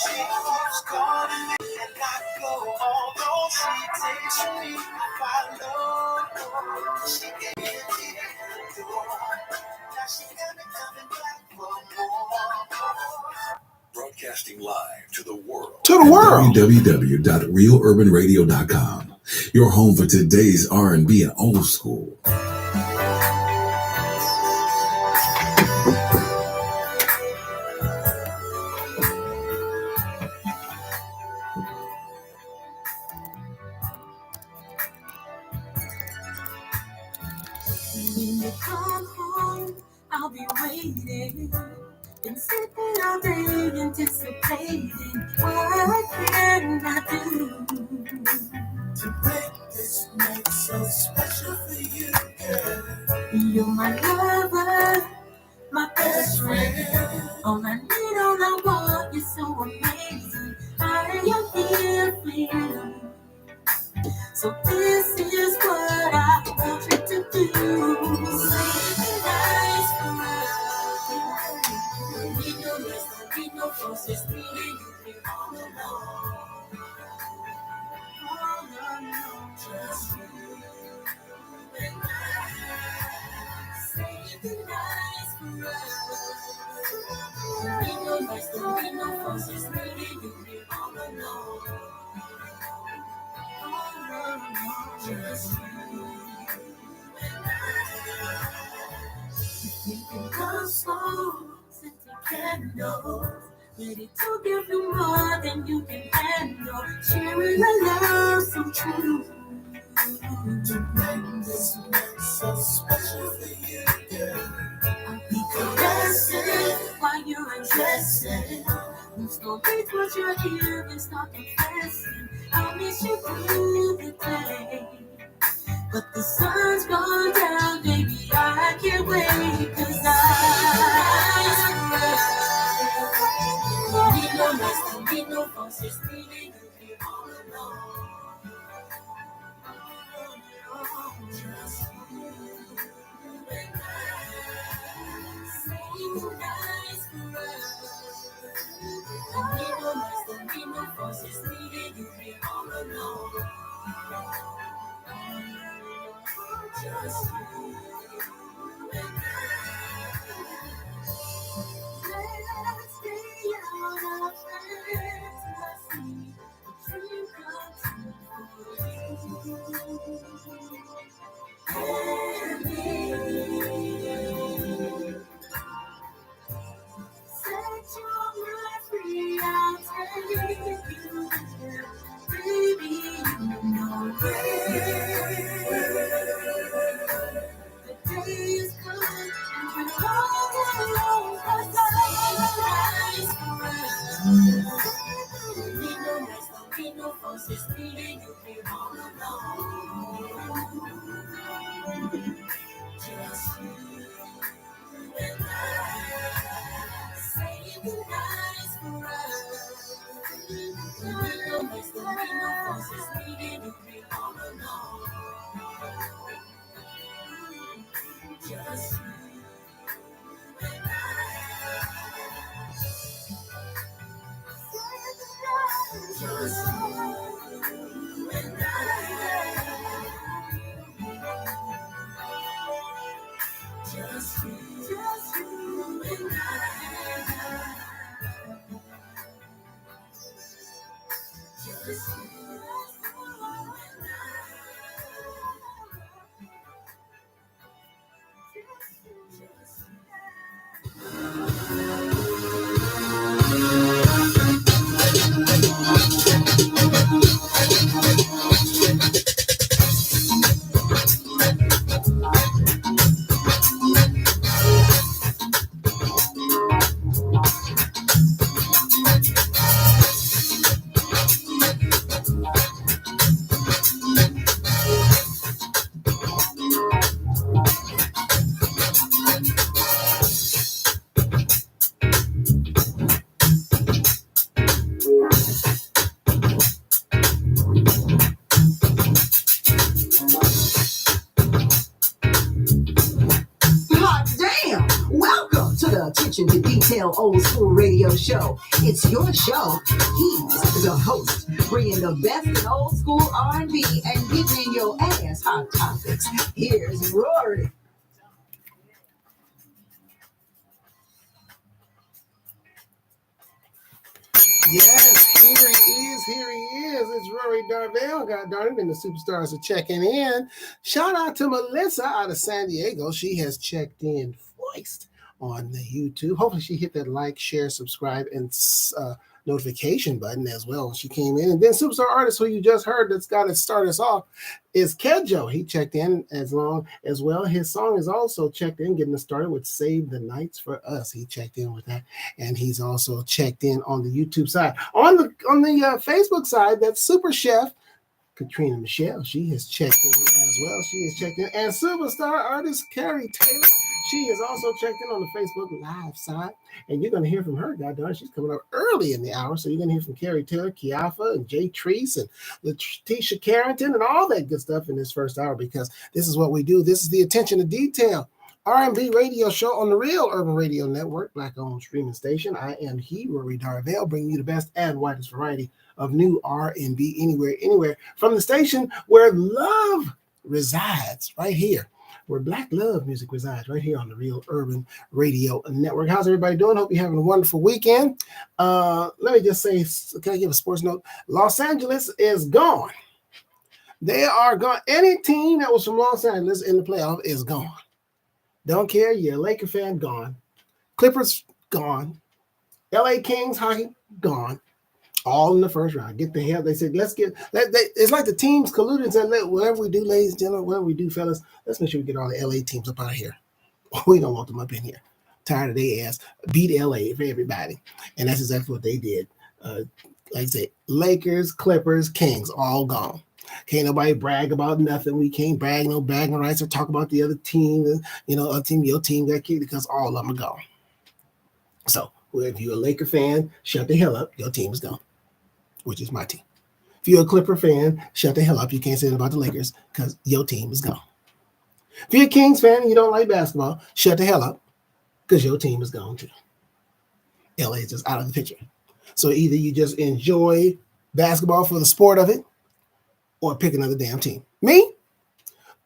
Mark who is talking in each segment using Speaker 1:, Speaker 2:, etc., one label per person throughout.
Speaker 1: She keeps calling me and I go, although she takes me, I follow. She gave me the door. Now she got me coming back for more. Broadcasting live to the world. www.realurbanradio.com. Your home for today's R&B and old school. When you come home, I'll be waiting. Been sitting all day anticipating. What can I do to make this night so special for you, girl? You're my lover, my best friend. All I need, all I want, you're so amazing. I am here for you. So this is what I want you to do. Save nice for us. Need no rest, need no process, me and you here all alone. All alone. Just you and I. Save the nights for us. Need no rest, need no process, me and you here all alone. Just you and I. Making love songs, scented candles, ready to give you more than you can handle. Sharing a love so true. To make this night so special for you, girl. I'll be caressing while you're undressing. Please don't wait what you're here and start confessing. I'll miss you through the day. But the sun's gone down, baby, I can't wait. Cause I need no rest, need no forces, needing you here all alone. Just you and I. Same nights for us. Need no rest, need no forces, needing you here all alone. Just you and I. Let's stay out of fantasy. Dream come true. Set your mind free, I'll take you there. Baby, you know the day is good and we're all alone. Cause nice for us. Need no rest, need no forces, needing you here all alone. Just you and I. Save the nights for us. Need no rest, need no forces, needing you here all alone. Just you and I. Just you and I. Just you and I. Just you.
Speaker 2: Darvell Old School Radio Show. It's your show. He's the host, bringing the best in old school R&B and getting in your ass hot topics. Here's Rory.
Speaker 3: Yes, here he is. It's Rory Darvell. God darn it, and the superstars are checking in. Shout out to Melissa out of San Diego. She has checked in twice on the YouTube. Hopefully she hit that like, share, subscribe, and notification button as well when she came in. And then superstar artist who you just heard that's got to start us off is Kedjo. He checked in as well. His song is also checked in, getting us started with Save the Nights for Us. He checked in with that. And he's also checked in on the YouTube side. On the Facebook side, that's Super Chef Katrina Michelle. She has checked in as well. She has checked in. And superstar artist Carrie Taylor. She is also checked in on the Facebook Live side. And you're going to hear from her. God darn, she's coming up early in the hour. So you're going to hear from Carrie Taylor, Kiafa, and Jay Treese, and Letitia Carrington, and all that good stuff in this first hour, because this is what we do. This is the attention to detail R&B radio show on the Real Urban Radio Network, Black-owned streaming station. I am Rory Darvell, bringing you the best and widest variety of new R&B anywhere, from the station where love resides, right here, where Black love music resides, right here on the Real Urban Radio Network. How's everybody doing? Hope you're having a wonderful weekend. Let me just say, can I give a sports note? Los Angeles is gone. They are gone. Any team that was from Los Angeles in the playoff is gone. Don't care. You're a Laker fan, gone. Clippers, gone. LA Kings hockey, gone. All in the first round. Get the hell. They said, let's get. It's like the teams colluded and said, whatever we do, ladies and gentlemen, whatever we do, fellas, let's make sure we get all the LA teams up out of here. We don't want them up in here. Tired of their ass. Beat LA for everybody. And that's exactly what they did. Like I said, Lakers, Clippers, Kings, all gone. Can't nobody brag about nothing. We can't brag, no bragging rights, or talk about the other team. Other team, your team got kicked, because all of them are gone. So if you're a Laker fan, shut the hell up. Your team is gone, which is my team. If you're a Clipper fan, shut the hell up. You can't say anything about the Lakers, because your team is gone. If you're a Kings fan and you don't like basketball, shut the hell up, because your team is gone too. LA is just out of the picture. So either you just enjoy basketball for the sport of it, or pick another damn team. Me,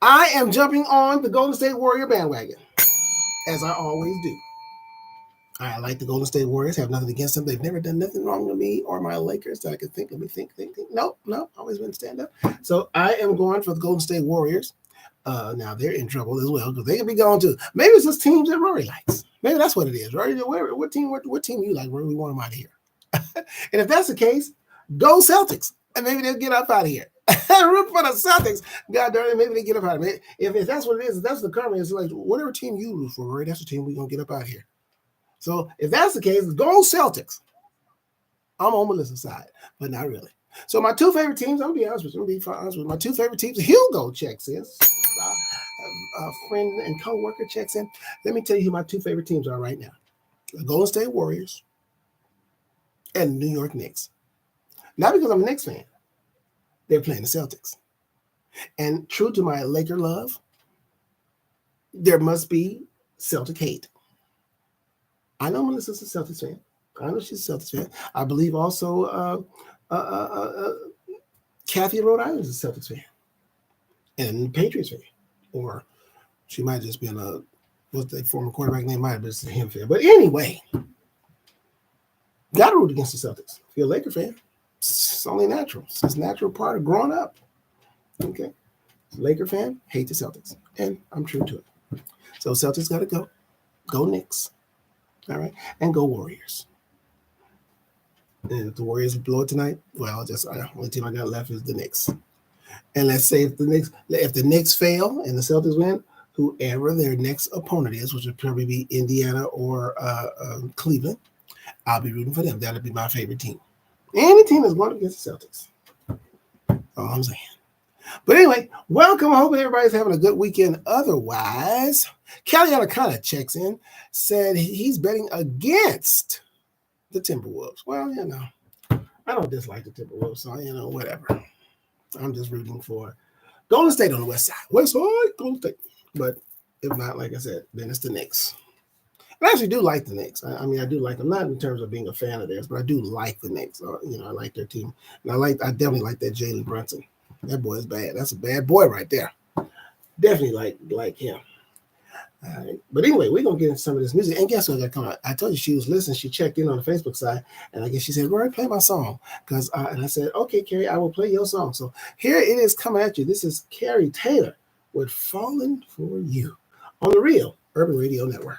Speaker 3: I am jumping on the Golden State Warrior bandwagon, as I always do. I like the Golden State Warriors, have nothing against them. They've never done nothing wrong to me or my Lakers that I could think. Let me think. No, always been stand up. So I am going for the Golden State Warriors. Now they're in trouble as well, because they can be gone too. Maybe it's just teams that Rory likes. Maybe that's what it is. Rory, what team you like? Where we want them out of here? And if that's the case, go Celtics, and maybe they'll get up out of here. Root for the Celtics. God darn it, maybe they get up out of it. If that's what it is, if that's the karma, it's like whatever team you root for, Rory, that's the team we're gonna get up out of here. So if that's the case, go Celtics. I'm on Melissa's side, but not really. So my two favorite teams, I'm gonna be honest with you. My two favorite teams, Hugo checks in. A friend and co-worker checks in. Let me tell you who my two favorite teams are right now: the Golden State Warriors and New York Knicks. Not because I'm a Knicks fan. They're playing the Celtics. And true to my Laker love, there must be Celtic hate. I know Melissa's a Celtics fan. I know she's a Celtics fan. I believe also Kathy in Rhode Island is a Celtics fan. And a Patriots fan. Or she might just be what's the former quarterback name? Might have been him fan. But anyway, got to root against the Celtics. If you're a Laker fan, it's only natural. It's a natural part of growing up. Okay. Laker fan, hate the Celtics. And I'm true to it. So Celtics got to go. Go Knicks. All right. And go Warriors. And if the Warriors blow it tonight, well, the only team I got left is the Knicks. And let's say if the Knicks fail and the Celtics win, whoever their next opponent is, which would probably be Indiana or Cleveland, I'll be rooting for them. That'll be my favorite team. Any team that's going against the Celtics. All I'm saying. But anyway, welcome. I hope everybody's having a good weekend. Otherwise, Caliana kind of checks in, said he's betting against the Timberwolves. Well, I don't dislike the Timberwolves, so, whatever. I'm just rooting for Golden State on the west side. West side, Golden State. But if not, like I said, then it's the Knicks. I actually do like the Knicks. I mean, I do like them, not in terms of being a fan of theirs, but I do like the Knicks. I like their team, and I definitely like that Jalen Brunson. That boy is bad. That's a bad boy right there. Definitely like him. All right. But anyway, we're gonna get into some of this music. And guess what? I told you she was listening. She checked in on the Facebook side, and I guess she said, "Rory, play my song." And I said, "Okay, Carrie, I will play your song." So here it is coming at you. This is Carrie Taylor with "Falling for You" on the Real Urban Radio Network.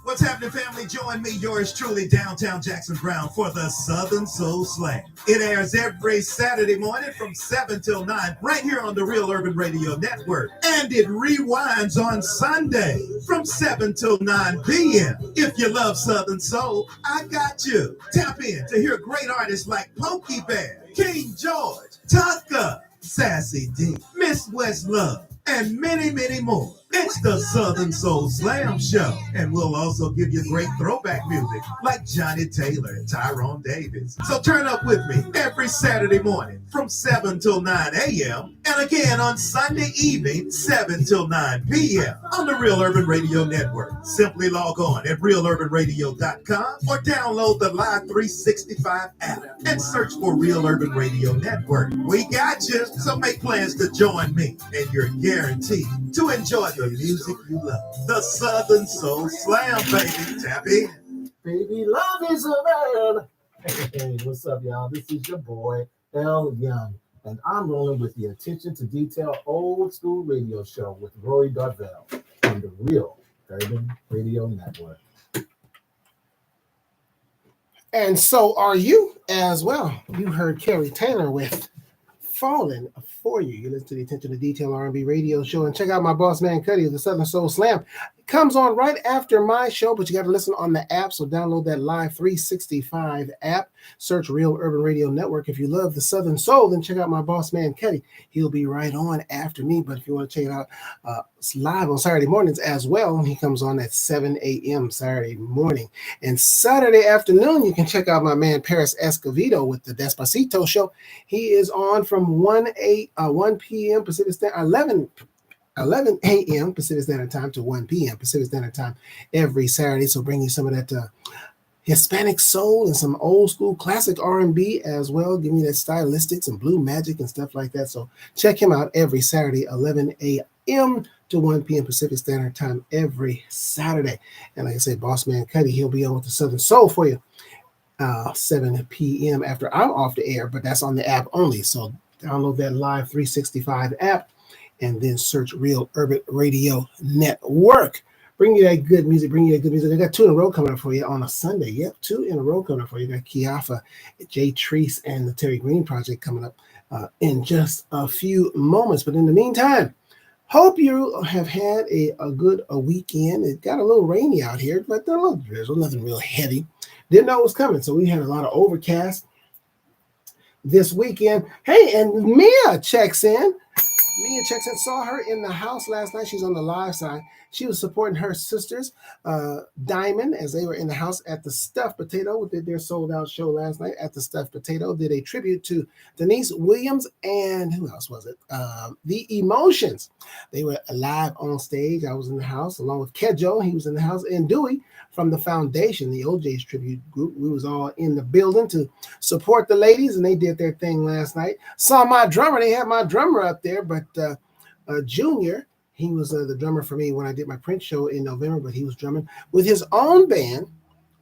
Speaker 4: What's happening, family? Join me, yours truly, downtown Jackson Brown, for the Southern Soul Slam. It airs every Saturday morning from 7 till 9, right here on the Real Urban Radio Network. And it rewinds on Sunday from 7 till 9 p.m. If you love Southern Soul, I got you. Tap in to hear great artists like Pokey Bear, King George, Tucker, Sassy D, Miss Westlove, and many, many more. It's the Southern Soul Slam Show, and we'll also give you great throwback music like Johnny Taylor and Tyrone Davis. So turn up with me every Saturday morning from 7 till 9 a.m. and again on Sunday evening, 7 till 9 p.m. on the Real Urban Radio Network. Simply log on at realurbanradio.com or download the Live 365 app and search for Real Urban Radio Network. We got you, so make plans to join me, and you're guaranteed to enjoy the music you love. The Southern Soul Slam, baby. Tap in.
Speaker 5: Baby, love is a verb. Hey, what's up, y'all? This is your boy, L Young, and I'm rolling with the Attention to Detail old school radio show with Rory Darvell on the Real Urban Radio Network.
Speaker 3: And so are you as well. You heard Kerry Taylor with Falling For You. You listen to the Attention to Detail R&B radio show, and check out my boss man Cuddy of the Southern Soul Slam. It comes on right after my show, but you got to listen on the app, so download that Live 365 app. Search Real Urban Radio Network. If you love the Southern Soul, then check out my boss man Cuddy. He'll be right on after me, but if you want to check it out, it's live on Saturday mornings as well. He comes on at 7 a.m. Saturday morning. And Saturday afternoon, you can check out my man Paris Escovedo with the Despacito show. He is on from 1 p.m. Pacific Standard, 11 a.m. Pacific Standard Time to 1 p.m. Pacific Standard Time every Saturday. So bring you some of that Hispanic soul and some old school classic R&B as well. Give me that stylistics and blue magic and stuff like that. So check him out every Saturday, 11 a.m. to 1 p.m. Pacific Standard Time every Saturday. And like I said, Boss Man Cuddy, he'll be on with the Southern Soul for you 7 p.m. after I'm off the air, but that's on the app only. So download that Live 365 app and then search Real Urban Radio Network. Bring you that good music. I got 2 in a row coming up for you on a Sunday. Yep, 2 in a row coming up for you. You got Kiafa, Jay Treese, and the Terry Green Project coming up in just a few moments. But in the meantime, hope you have had a good weekend. It got a little rainy out here, but a little drizzle, nothing real heavy. Didn't know it was coming, so we had a lot of overcast this weekend. Hey, and Mia checks in. Saw her in the house last night. She's on the live side. She was supporting her sisters, Diamond, as they were in the house at the Stuffed Potato. Did their sold-out show last night at the Stuffed Potato. Did a tribute to Denise Williams and who else was it? The Emotions. They were live on stage. I was in the house along with Kedjo. He was in the house, and Dewey from the Foundation, the OJ's tribute group. We was all in the building to support the ladies, and they did their thing last night. Saw my drummer. They had my drummer up there, but Junior, he was the drummer for me when I did my print show in November, but he was drumming with his own band.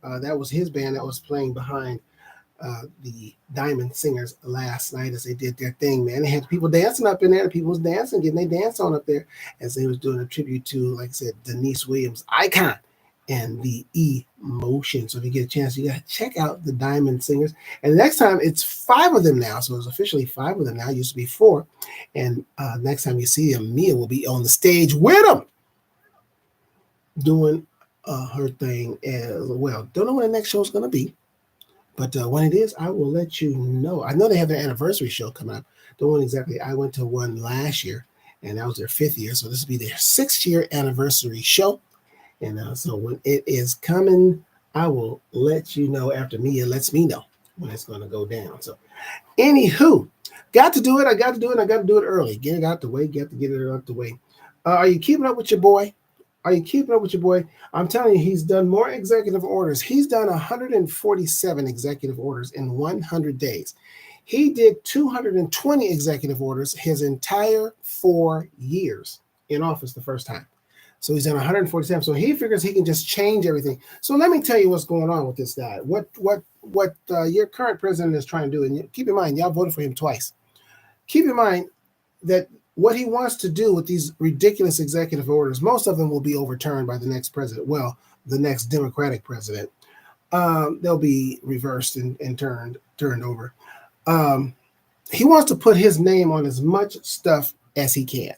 Speaker 3: That was his band that was playing behind the Diamond Singers last night as they did their thing, man. They had people dancing up in there. The people was dancing, getting their dance on up there as they was doing a tribute to, like I said, Denise Williams, icon, and the Emotions. So if you get a chance, you got to check out the Diamond Singers. And next time, it's 5 of them now. So it's officially 5 of them now. It used to be 4. And next time you see them, Mia will be on the stage with them doing her thing as well. Don't know when the next show is going to be. But when it is, I will let you know. I know they have their anniversary show coming up. Don't know exactly. I went to one last year, and that was their 5th year. So this will be their 6th-year anniversary show. And so when it is coming, I will let you know after Mia lets me know when it's going to go down. So anywho, got to do it. I got to do it. I got to do it early. Get it out the way. Got to get it out the way. Are you keeping up with your boy? I'm telling you, he's done more executive orders. He's done 147 executive orders in 100 days. He did 220 executive orders his entire 4 years in office the first time. So he's done 147. So he figures he can just change everything. So let me tell you what's going on with this guy. What your current president is trying to do. And keep in mind, y'all voted for him twice. Keep in mind that what he wants to do with these ridiculous executive orders, most of them will be overturned by the next president. Well, the next Democratic president. They'll be reversed and turned over. He wants to put his name on as much stuff as he can.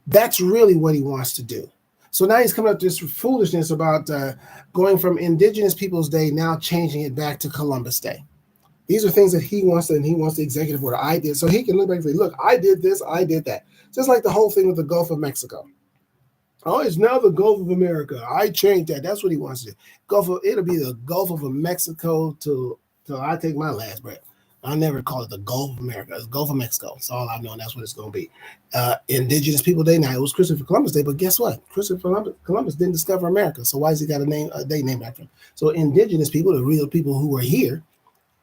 Speaker 3: That's really what he wants to do. So now he's coming up with this foolishness about going from Indigenous Peoples Day, now changing it back to Columbus Day. These are things that he wants, and he wants the executive order. I did. So he can look back and say, look, I did this, I did that. Just like the whole thing with the Gulf of Mexico. Oh, it's now the Gulf of America. I changed that. That's what he wants to do. It'll be the Gulf of Mexico till I take my last breath. I'll never call it the Gulf of America. It's Gulf of Mexico. That's all I've known. That's what it's going to be. Indigenous People Day. Now, it was Christopher Columbus Day, but guess what? Christopher Columbus didn't discover America. So why has he got a day named after him? So indigenous people, the real people who were here,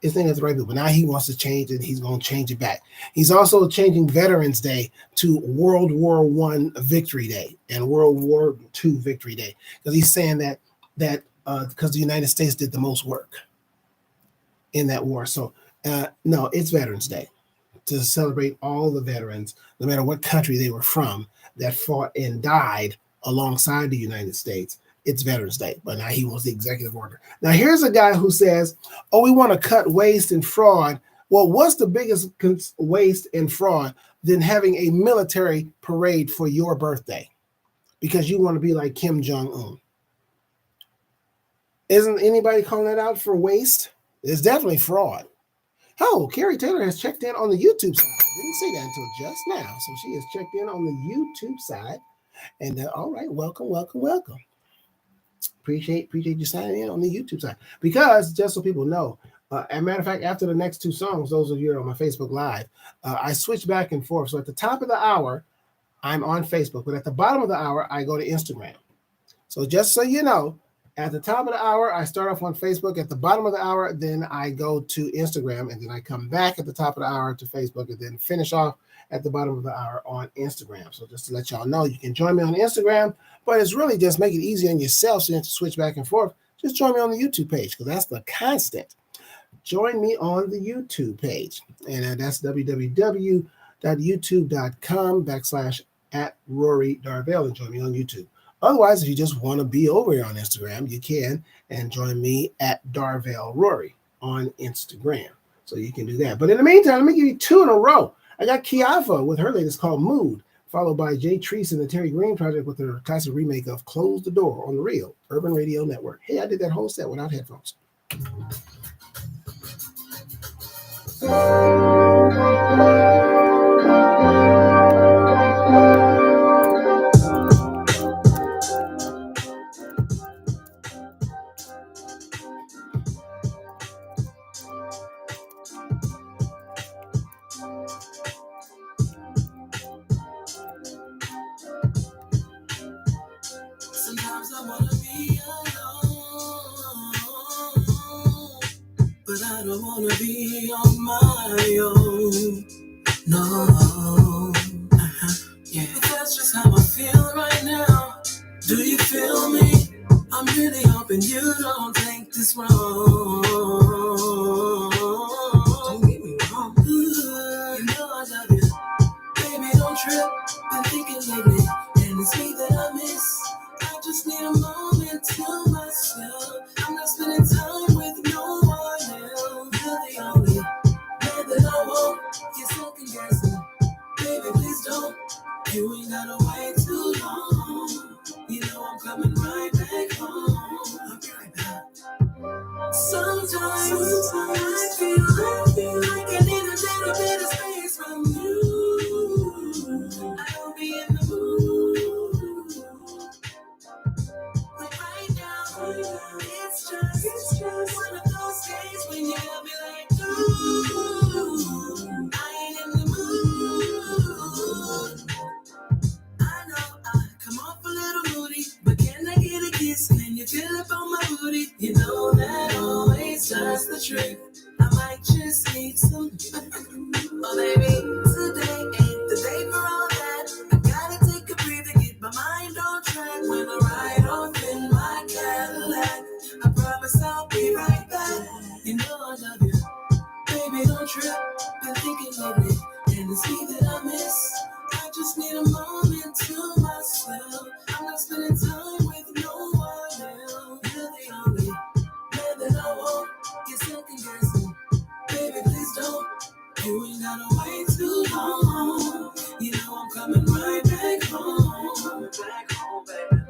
Speaker 3: is named after the right people. Now he wants to change it. He's going to change it back. He's also changing Veterans Day to World War I Victory Day and World War II Victory Day, because he's saying that because the United States did the most work in that war. So no, it's Veterans Day to celebrate all the veterans, no matter what country they were from, that fought and died alongside the United States. It's Veterans Day, but now he wants the executive order. Now here's a guy who says, oh, we want to cut waste and fraud. Well, what's the biggest waste and fraud than having a military parade for your birthday because you want to be like Kim Jong-un? Isn't anybody calling that out for waste? It's definitely fraud. Oh, Carrie Taylor has checked in on the YouTube side. Didn't say that until just now. So she has checked in on the YouTube side. And all right, welcome. Appreciate you signing in on the YouTube side. Because just so people know, as a matter of fact, after the next two songs, those of you on my Facebook Live, I switch back and forth. So at the top of the hour, I'm on Facebook. But at the bottom of the hour, I go to Instagram. So just so you know, at the top of the hour, I start off on Facebook. At the bottom of the hour, then I go to Instagram. And then I come back at the top of the hour to Facebook and then finish off at the bottom of the hour on Instagram. So just to let y'all know, you can join me on Instagram, but it's really just make it easy on yourself so you have to switch back and forth. Just join me on the YouTube page because that's the constant. Join me on the YouTube page. And that's www.youtube.com/@Rory Darvell and join me on YouTube. Otherwise, if you just want to be over here on Instagram, you can and join me at Darvell Rory on Instagram. So you can do that. But in the meantime, let me give you two in a row. I got Kiafa with her latest called Mood, followed by Jay Treese and the Terry Green Project with their classic remake of Close the Door on the Real Urban Radio Network. Hey, I did that whole set without headphones.
Speaker 1: Sometimes I wanna be alone, but I don't wanna be on my own. No, yeah, but that's just how I feel right now. Do you feel me? I'm really hoping you don't think this wrong. Don't get me wrong. You know I love you, baby. Don't trip. Been thinking lately, and it's me that I miss. I just need a moment to myself. I'm not spending time with no one else. You're the only man that I want. You're second guessing, baby. Please don't. You ain't gotta wait too long. You know I'm coming right back home. I'll be right back. Sometimes I feel like I need a little bit of space from you. I don't be in the mood. Like right now, it's just one of those days when you love me like, ooh, I ain't in the mood. I know I come off a little moody, but can I get a kiss? Can you feel up on my booty? You know that always does the trick. I might just need some. Oh baby, today ain't the day for all that. I gotta take a breather, get my mind on track. When I ride off in my Cadillac, I promise I'll be right back. You know I love you, baby, don't trip. Been thinking lately, and it's me that I miss. I just need a moment to myself. I'm not spending time with no one else. You're the only man that I want. You're second guessing, baby, please don't. You ain't gotta wait too long. You know I'm coming right back home. Baby.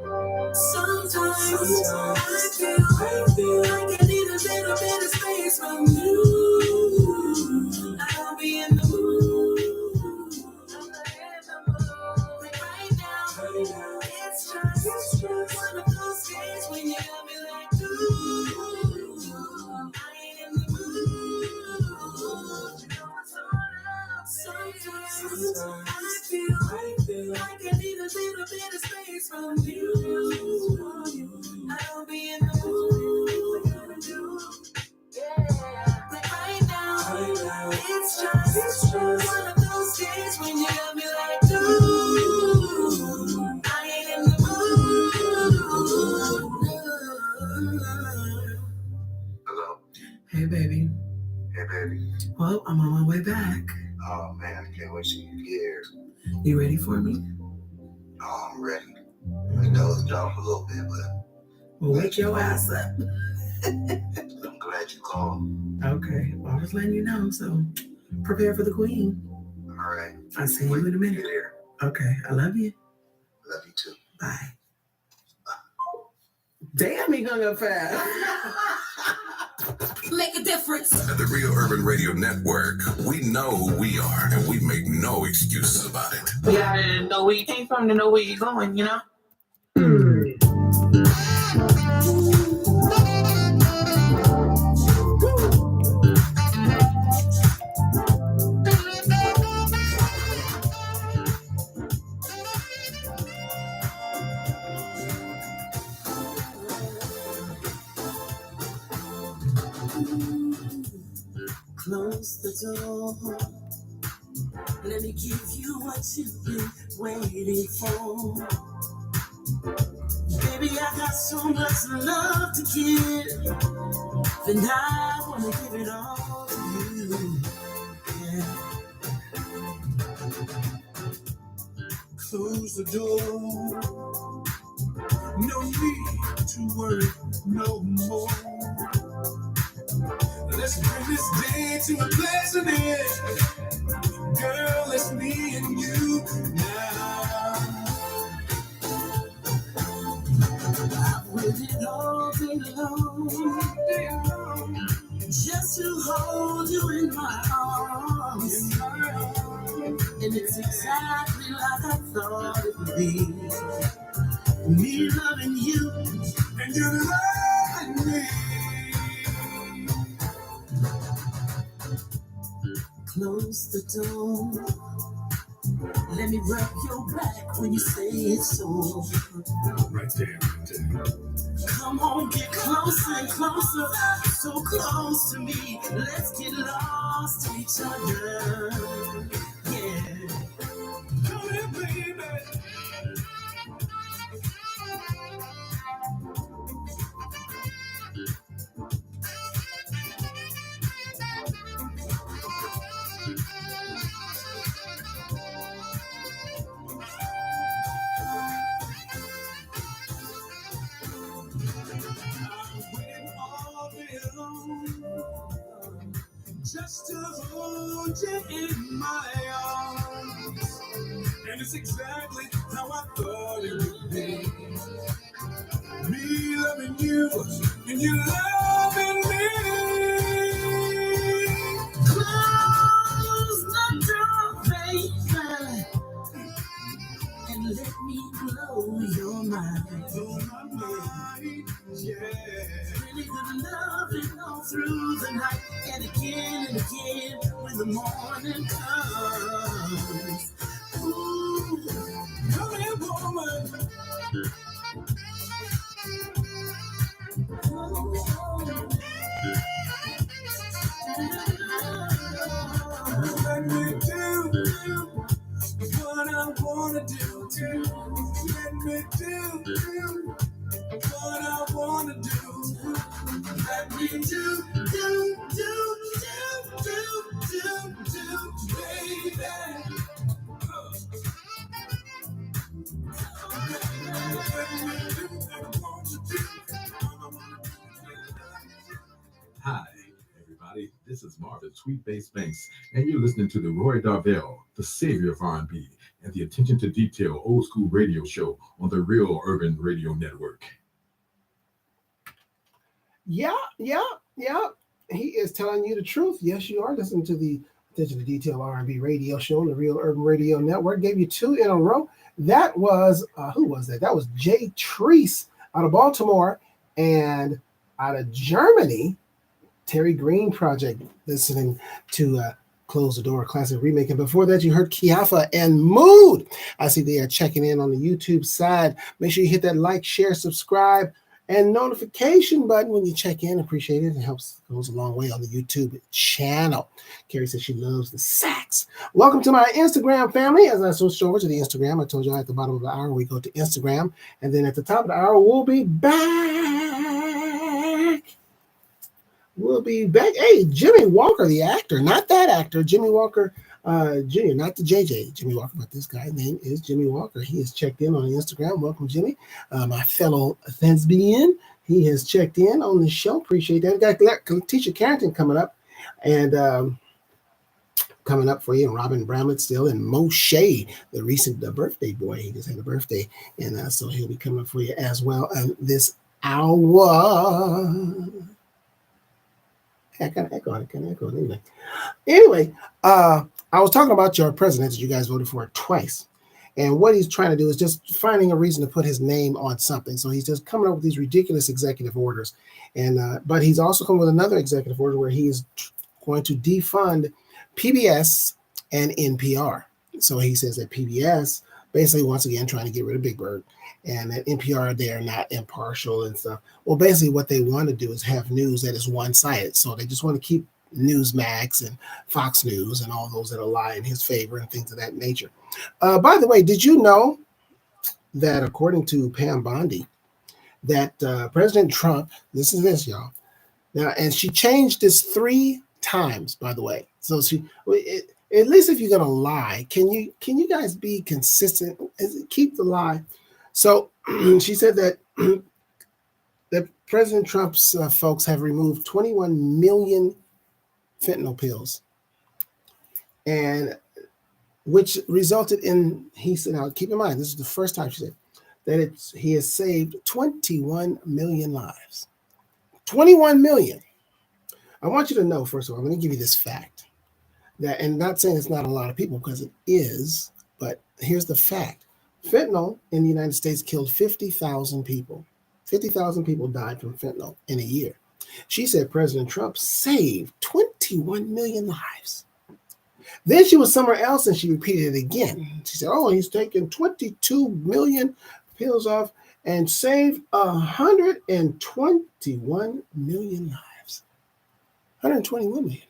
Speaker 1: Sometimes I feel like I need a little bit of space from you. I'll be in the mood. Like right now, it's just just one of those days when you got me like, ooh, I ain't in the mood.
Speaker 6: Hello.
Speaker 1: Hey, baby.
Speaker 6: Hey, baby.
Speaker 1: Well, I'm on my way back.
Speaker 6: Oh, man, I can't wait till you get here.
Speaker 1: You ready for me?
Speaker 6: Oh, I'm ready. I dozed off a little bit, but
Speaker 1: Well, wake your ass up.
Speaker 6: I'm glad you called.
Speaker 1: Okay. Well, I was letting you know, so prepare for the queen.
Speaker 6: All right.
Speaker 1: I'll see you in a minute.
Speaker 6: Get here.
Speaker 1: Okay. I love you.
Speaker 6: Love you too.
Speaker 1: Bye. Damn, he hung up fast. Make a difference.
Speaker 7: At the Real Urban Radio Network, we know who we are, and we make no excuses about it.
Speaker 8: You gotta know where you came from to know where you're going, you know?
Speaker 1: Close the door. Let me give you what you've been waiting for. Baby, I got so much love to give, and I wanna give it all to you. Yeah. Close the door. No need to worry no more. Let's bring this day to a pleasant end. Girl, it's me and you now. I've waited all day long just to hold you in my arms. And it's exactly like I thought it would be. Me loving you and you loving me. Close the door. Let me rub your back when you say it's over.
Speaker 7: Right there, right there.
Speaker 1: Come on, get closer and closer, so close to me. Let's get lost in each other. Yeah. Come here, baby. Just to hold you in my arms, and it's exactly how I thought it would be. Me loving you, and you loving me. Close the door, baby, and let me blow your mind. Blow my mind, yeah. Really good loving all through the night, and again when the morning comes. Ooh, come here, woman. Let me do what I wanna do. Let me do what I wanna do. Let me do, baby.
Speaker 9: Hi, everybody. This is Marvin Sweet Bass Banks, and you're listening to the Roy Darvell, the savior of R&B, and the Attention to Detail old school radio show on the Real Urban Radio Network.
Speaker 3: Yeah. He is telling you the truth. Yes, you are listening to the Attention to Detail R&B radio show on the Real Urban Radio Network. Gave you two in a row. That was, who was that? That was Jay Treese out of Baltimore, and out of Germany, Terry Green Project, listening to Close the Door, classic remake. And before that, you heard Kiafa and Mood. I see they are checking in on the YouTube side. Make sure you hit that like, share, subscribe, and notification button when you check in. Appreciate it. It goes a long way on the YouTube channel. Carrie says she loves the sax. Welcome to my Instagram family. As I switched over to the Instagram, I told you at the bottom of the hour we go to Instagram, and then at the top of the hour we'll be back. Hey, Jimmy Walker, the actor, not that actor, Jimmy Walker Jr., not the JJ Jimmy Walker, but this guy's name is Jimmy Walker. He has checked in on Instagram. Welcome, Jimmy. My fellow thespian, he has checked in on the show. Appreciate that. We got Teacher Carrington coming up, and coming up for you, and Robin Bramlett still, and Moshe, the recent birthday boy. He just had a birthday, and so he'll be coming up for you as well this hour. I kind of echo it. Anyway, I was talking about your president that you guys voted for twice. And what he's trying to do is just finding a reason to put his name on something. So he's just coming up with these ridiculous executive orders. And but he's also come with another executive order where he is going to defund PBS and NPR. So he says that PBS, basically, once again, trying to get rid of Big Bird, and at NPR, they're not impartial and stuff. Well, basically, what they want to do is have news that is one-sided. So they just want to keep Newsmax and Fox News and all those that lie in his favor and things of that nature. By the way, did you know that according to Pam Bondi, that President Trump, this, y'all, now, and she changed this 3 times, by the way. So she, at least if you're going to lie, can you guys be consistent? Keep the lie. So she said that President Trump's folks have removed 21 million fentanyl pills, and which resulted in, he said, now keep in mind, this is the first time she said that he has saved 21 million lives. 21 million. I want you to know, first of all, I'm going to give you this fact. That, and not saying it's not a lot of people, because it is, but here's the fact. Fentanyl in the United States killed 50,000 people. 50,000 people died from fentanyl in a year. She said President Trump saved 21 million lives. Then she was somewhere else and she repeated it again. She said, oh, he's taken 22 million pills off and saved 121 million lives. 121 million.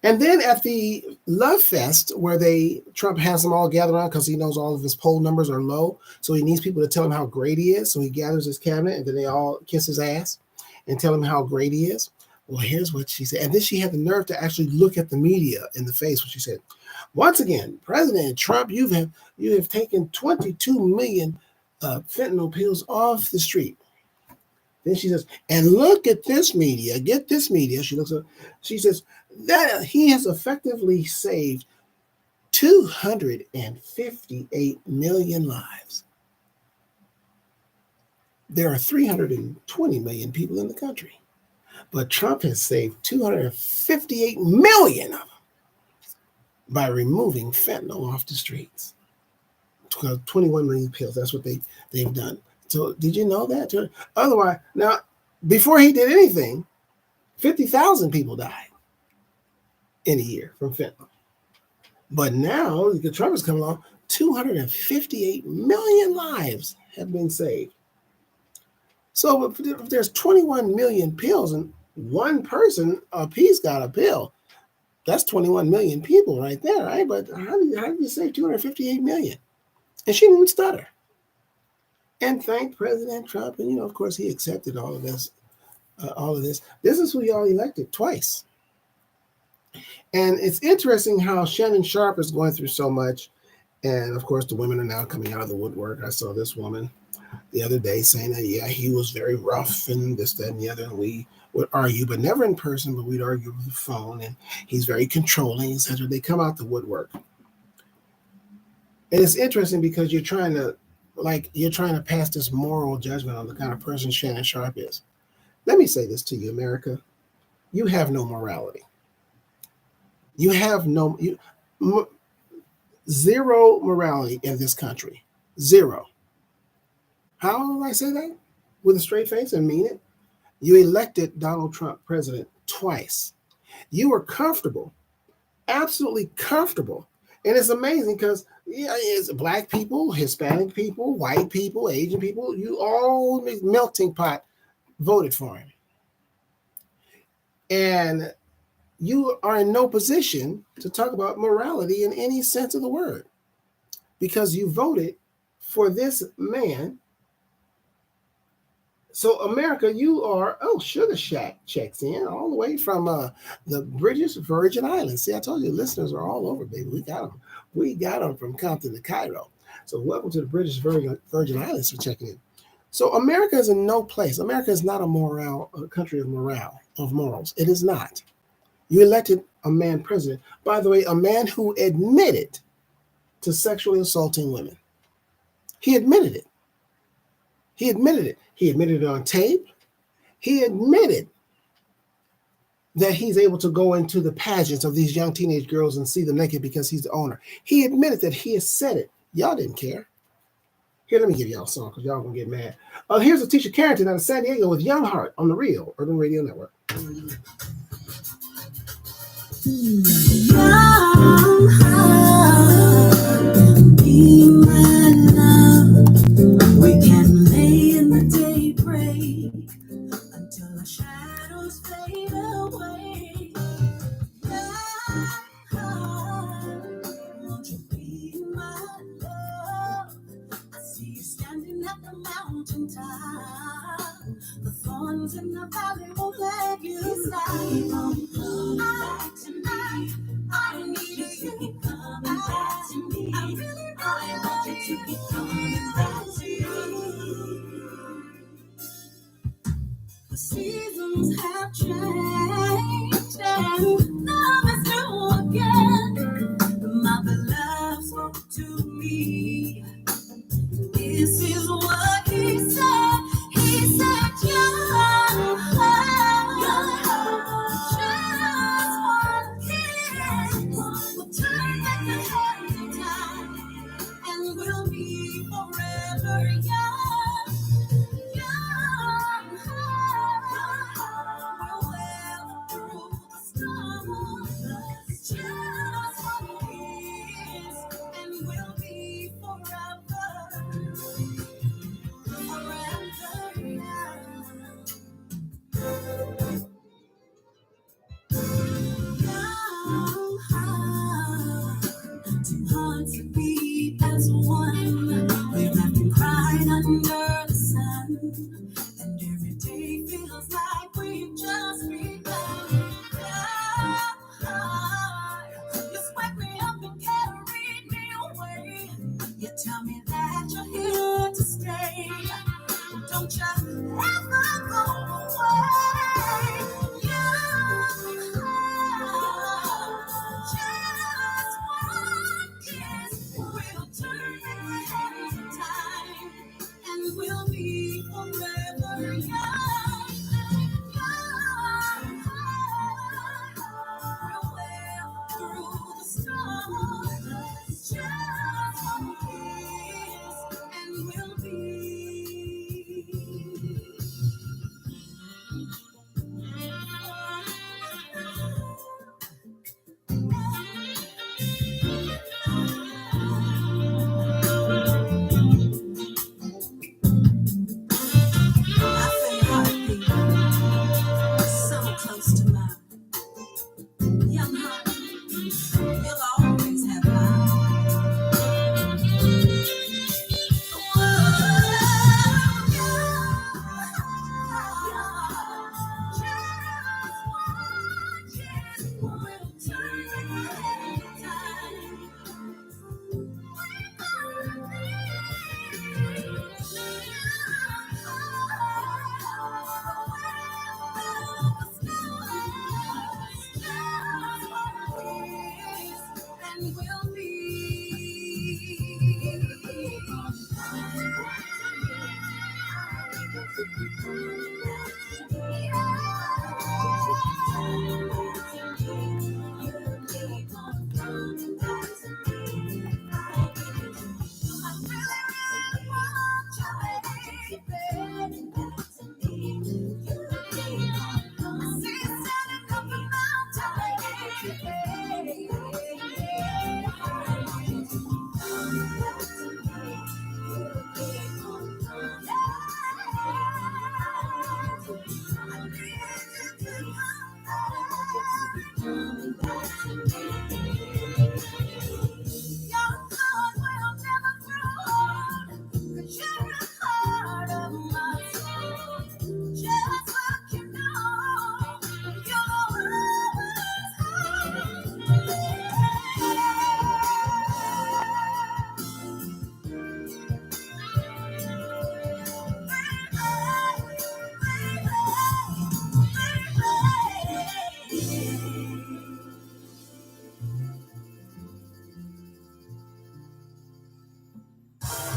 Speaker 3: And then at the Love Fest, where Trump has them all gathered around because he knows all of his poll numbers are low, so he needs people to tell him how great he is. So he gathers his cabinet, and then they all kiss his ass and tell him how great he is. Well, here's what she said. And then she had the nerve to actually look at the media in the face when she said, once again, President Trump, you have taken 22 million fentanyl pills off the street. Then she says, and look at this media. Get this media. She looks up. She says that he has effectively saved 258 million lives. There are 320 million people in the country, but Trump has saved 258 million of them by removing fentanyl off the streets. 21 million pills. That's what they've done. So did you know that? Otherwise, now, before he did anything, 50,000 people died in a year from fentanyl. But now, Trump is coming along, 258 million lives have been saved. So if there's 21 million pills and one person a piece got a pill, that's 21 million people right there, right? But how did you save 258 million? And she didn't stutter. And thank President Trump. And, of course, he accepted all of this. This is who y'all elected twice. And it's interesting how Shannon Sharpe is going through so much. And, of course, the women are now coming out of the woodwork. I saw this woman the other day saying that, yeah, he was very rough and this, that, and the other. And we would argue, but never in person, but we'd argue over the phone. And he's very controlling, etc. They come out the woodwork. And it's interesting because you're trying to pass this moral judgment on the kind of person Shannon Sharpe is. Let me say this to you, America. You have no morality. You have zero morality in this country. Zero. How do I say that? With a straight face and mean it. You elected Donald Trump president twice. You were comfortable, absolutely comfortable. And it's amazing because it's Black people, Hispanic people, white people, Asian people, you all melting pot voted for him. And you are in no position to talk about morality in any sense of the word because you voted for this man. So America, you are, Sugar Shack checks in all the way from the British Virgin Islands. See, I told you listeners are all over, baby. We got them from Compton to Cairo. So welcome to the British Virgin Islands for checking in. So America is in no place. America is not a country of morals. It is not. You elected a man president, by the way, a man who admitted to sexually assaulting women. He admitted it. He admitted it. He admitted it on tape. He admitted that he's able to go into the pageants of these young teenage girls and see them naked because he's the owner. He admitted that he has said it. Y'all didn't care. Here, let me give y'all a song because y'all going to get mad. Here's Atisha Carrington out of San Diego with Young Heart on the Real Urban Radio Network.
Speaker 1: Young heart, be my love. We can lay in the daybreak until our shadows fade away. Young heart, won't you be my love? I see you standing at the mountaintop. The thorns in the valley won't let you slide. Come back to me. I need you to keep coming back to me. I really want you to keep coming back to me. The seasons have changed and love is new again. My beloved spoke to me. This is what he said. He said, young heart, just one kiss will turn back the hands of time, and we'll be forever young. Young heart, we'll weather through the storm. Just one kiss, and we'll be forever. Two hearts that beat as one. We've laughed and cried under the sun, and every day feels like we've just begun. You swept me up and carried me away. You tell me that you're here to stay. Don't you ever go away. Young heart, just one kiss will turn the hands of time, and we'll be forever young. Young heart, we'll wear through the storm. Just one kiss, and we'll be. I feel your heartbeat so close to mine. Young heart, you'll always have mine. heart will never grow. 'Cause you're a part of my soul. Just let you know you're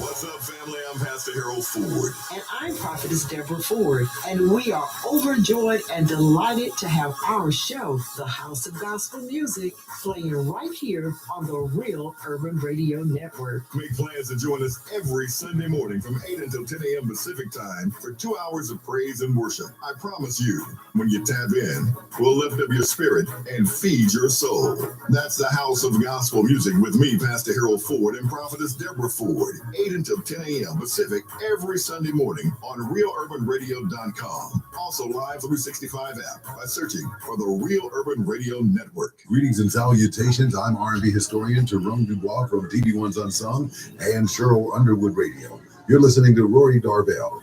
Speaker 7: What's up, family? I'm Pastor Harold Ford.
Speaker 2: And I'm Prophetess Deborah Ford, and we are overjoyed and delighted to have our show, The House of Gospel Music, playing right here on the Real Urban Radio Network.
Speaker 7: Make plans to join us every Sunday morning from 8 until 10 a.m. Pacific time for 2 hours of praise and worship. I promise you, when you tap in, we'll lift up your spirit and feed your soul. That's the House of Gospel Music with me, Pastor Harold Ford, and Prophetess Deborah Ford, 8 until 10 a.m. Pacific every Sunday morning on RealUrbanRadio.com. Also live 365 app by searching for the Real Urban Radio Network.
Speaker 10: Greetings and salutations. I'm R&B historian Jerome Dubois from DB1's Unsung and Cheryl Underwood Radio. You're listening to Rory Darvell.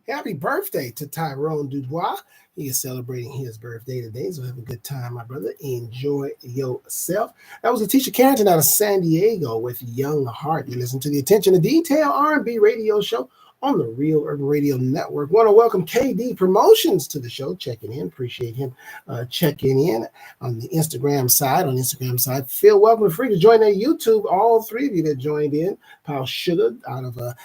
Speaker 3: Happy birthday to Tyrone Dubois. He is celebrating his birthday today, so have a good time, my brother. Enjoy yourself. That was Letitia Carrington out of San Diego with Young Heart. You listen to the Attention to Detail R&B radio show on the Real Urban Radio Network. Want to welcome KD Promotions to the show, checking in. Appreciate him checking in on the Instagram side. Feel welcome and free to join their YouTube. All three of you that joined in. Pal Sugar out of the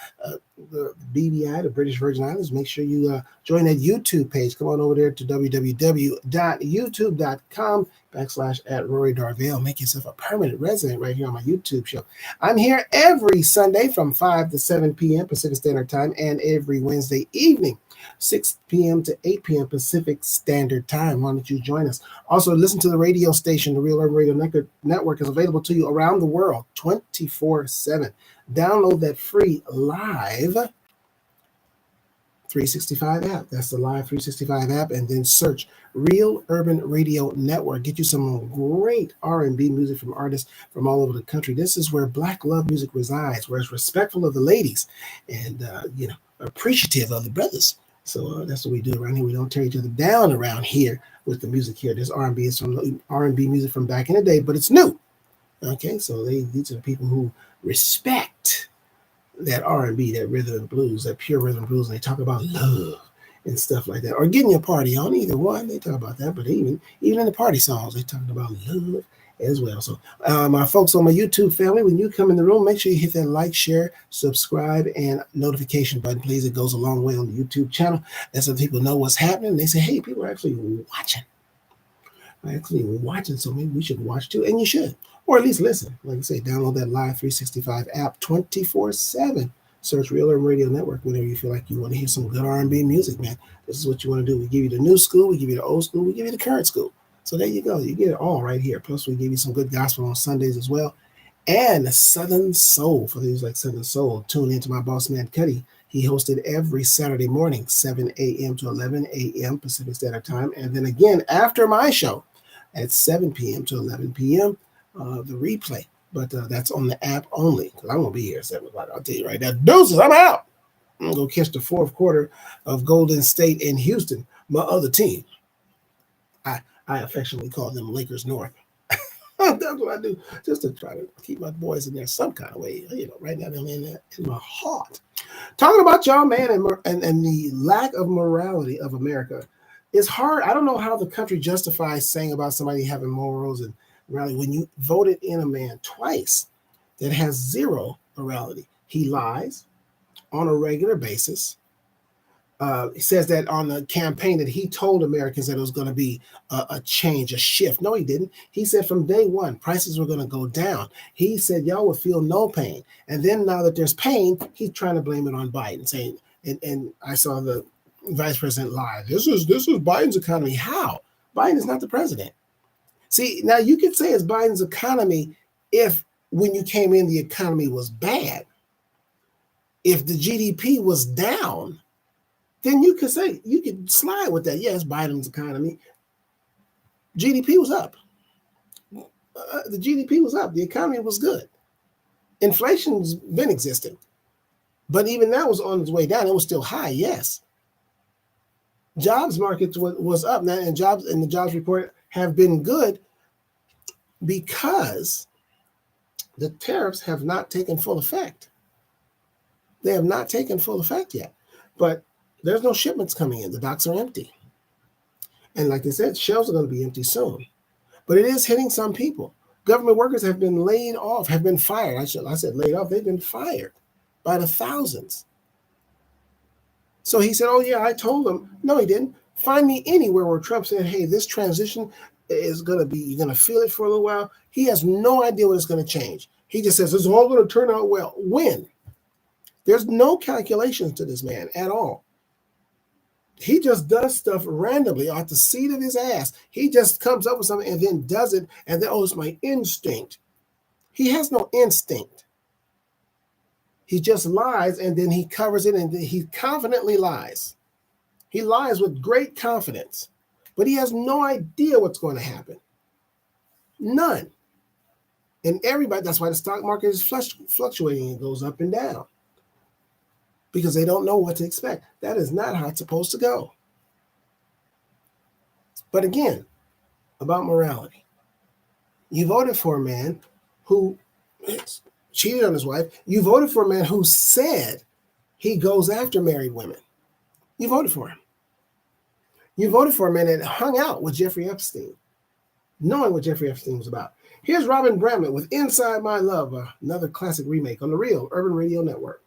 Speaker 3: BVI, the British Virgin Islands. Make sure you join that YouTube page. Come on over there to www.youtube.com/@Rory Darvell. Make yourself a permanent resident right here on my YouTube show. I'm here every Sunday from 5 to 7 p.m. Pacific Standard Time and every Wednesday evening, 6 p.m. to 8 p.m. Pacific Standard Time. Why don't you join us? Also, listen to the radio station. The Real Urban Radio Network is available to you around the world 24/7. Download that free live 365 app. That's the live 365 app, and then search Real Urban Radio Network. Get you some great R&B music from artists from all over the country. This is where Black love music resides, where it's respectful of the ladies and appreciative of the brothers. So that's what we do around here. We don't tear each other down around here with the music here. This R&B is from R&B music from back in the day, but it's new. Okay, so these are the people who respect that R&B, that rhythm and blues, that pure rhythm and blues, and they talk about love and stuff like that, or getting your party on. Either one, they talk about that. But even in the party songs, they talk about love as well. So my folks on my YouTube family, when you come in the room, make sure you hit that like, share, subscribe, and notification button, please. It goes a long way on the YouTube channel. That's so people know what's happening. They say, hey, people are actually watching. So maybe we should watch too, and you should. Or at least listen. Like I say, download that Live 365 app 24/7. Search Real Urban Radio Network whenever you feel like you want to hear some good R&B music, man. This is what you want to do. We give you the new school, we give you the old school, we give you the current school. So there you go. You get it all right here. Plus, we give you some good gospel on Sundays as well. And Southern Soul, for those like Southern Soul. Tune into my boss man, Cuddy. He hosted every Saturday morning, 7 a.m. to 11 a.m. Pacific Standard Time. And then again, after my show at 7 p.m. to 11 p.m., the replay. But that's on the app only, because I won't be here at 7 o'clock. I'll tell you right now. Deuces, I'm out. I'm going to catch the fourth quarter of Golden State in Houston, my other team. I affectionately call them Lakers North. That's what I do, just to try to keep my boys in there some kind of way. Right now they're in my heart. Talking about y'all, man, and the lack of morality of America. It's hard. I don't know how the country justifies saying about somebody having morals and morality when you voted in a man twice that has zero morality. He lies on a regular basis. He says that on the campaign that he told Americans that it was going to be a change, a shift. No, he didn't. He said from day one, prices were going to go down. He said y'all would feel no pain. And then now that there's pain, he's trying to blame it on Biden, saying, and I saw the vice president lie. This is Biden's economy. How? Biden is not the president. See, now you could say it's Biden's economy if when you came in, the economy was bad. If the GDP was down, then you could say, you could slide with that. Yes, Biden's economy. GDP was up. The GDP was up. The economy was good. Inflation's been existing. But even that was on its way down. It was still high, yes. Jobs market was up now, and the jobs report have been good because the tariffs have not taken full effect. They have not taken full effect yet. But there's no shipments coming in. The docks are empty. And like I said, shelves are going to be empty soon. But it is hitting some people. Government workers have been laid off, have been fired. I said laid off. They've been fired by the thousands. So he said, oh, yeah, I told them. No, he didn't. Find me anywhere where Trump said, hey, this transition is going to be, you're going to feel it for a little while. He has no idea what it's going to change. He just says, it's all going to turn out well. When? There's no calculations to this man at all. He just does stuff randomly off the seat of his ass. He just comes up with something and then does it, and then, oh, it's my instinct. He has no instinct. He just lies, and then he covers it, and he confidently lies. He lies with great confidence, but he has no idea what's going to happen. None. And everybody, that's why the stock market is fluctuating. It goes up and down. Because they don't know what to expect. That is not how it's supposed to go. But again, about morality. You voted for a man who cheated on his wife. You voted for a man who said he goes after married women. You voted for him. You voted for a man that hung out with Jeffrey Epstein, knowing what Jeffrey Epstein was about. Here's Robin Bramlett with Inside My Love, another classic remake on the Real Urban Radio Network.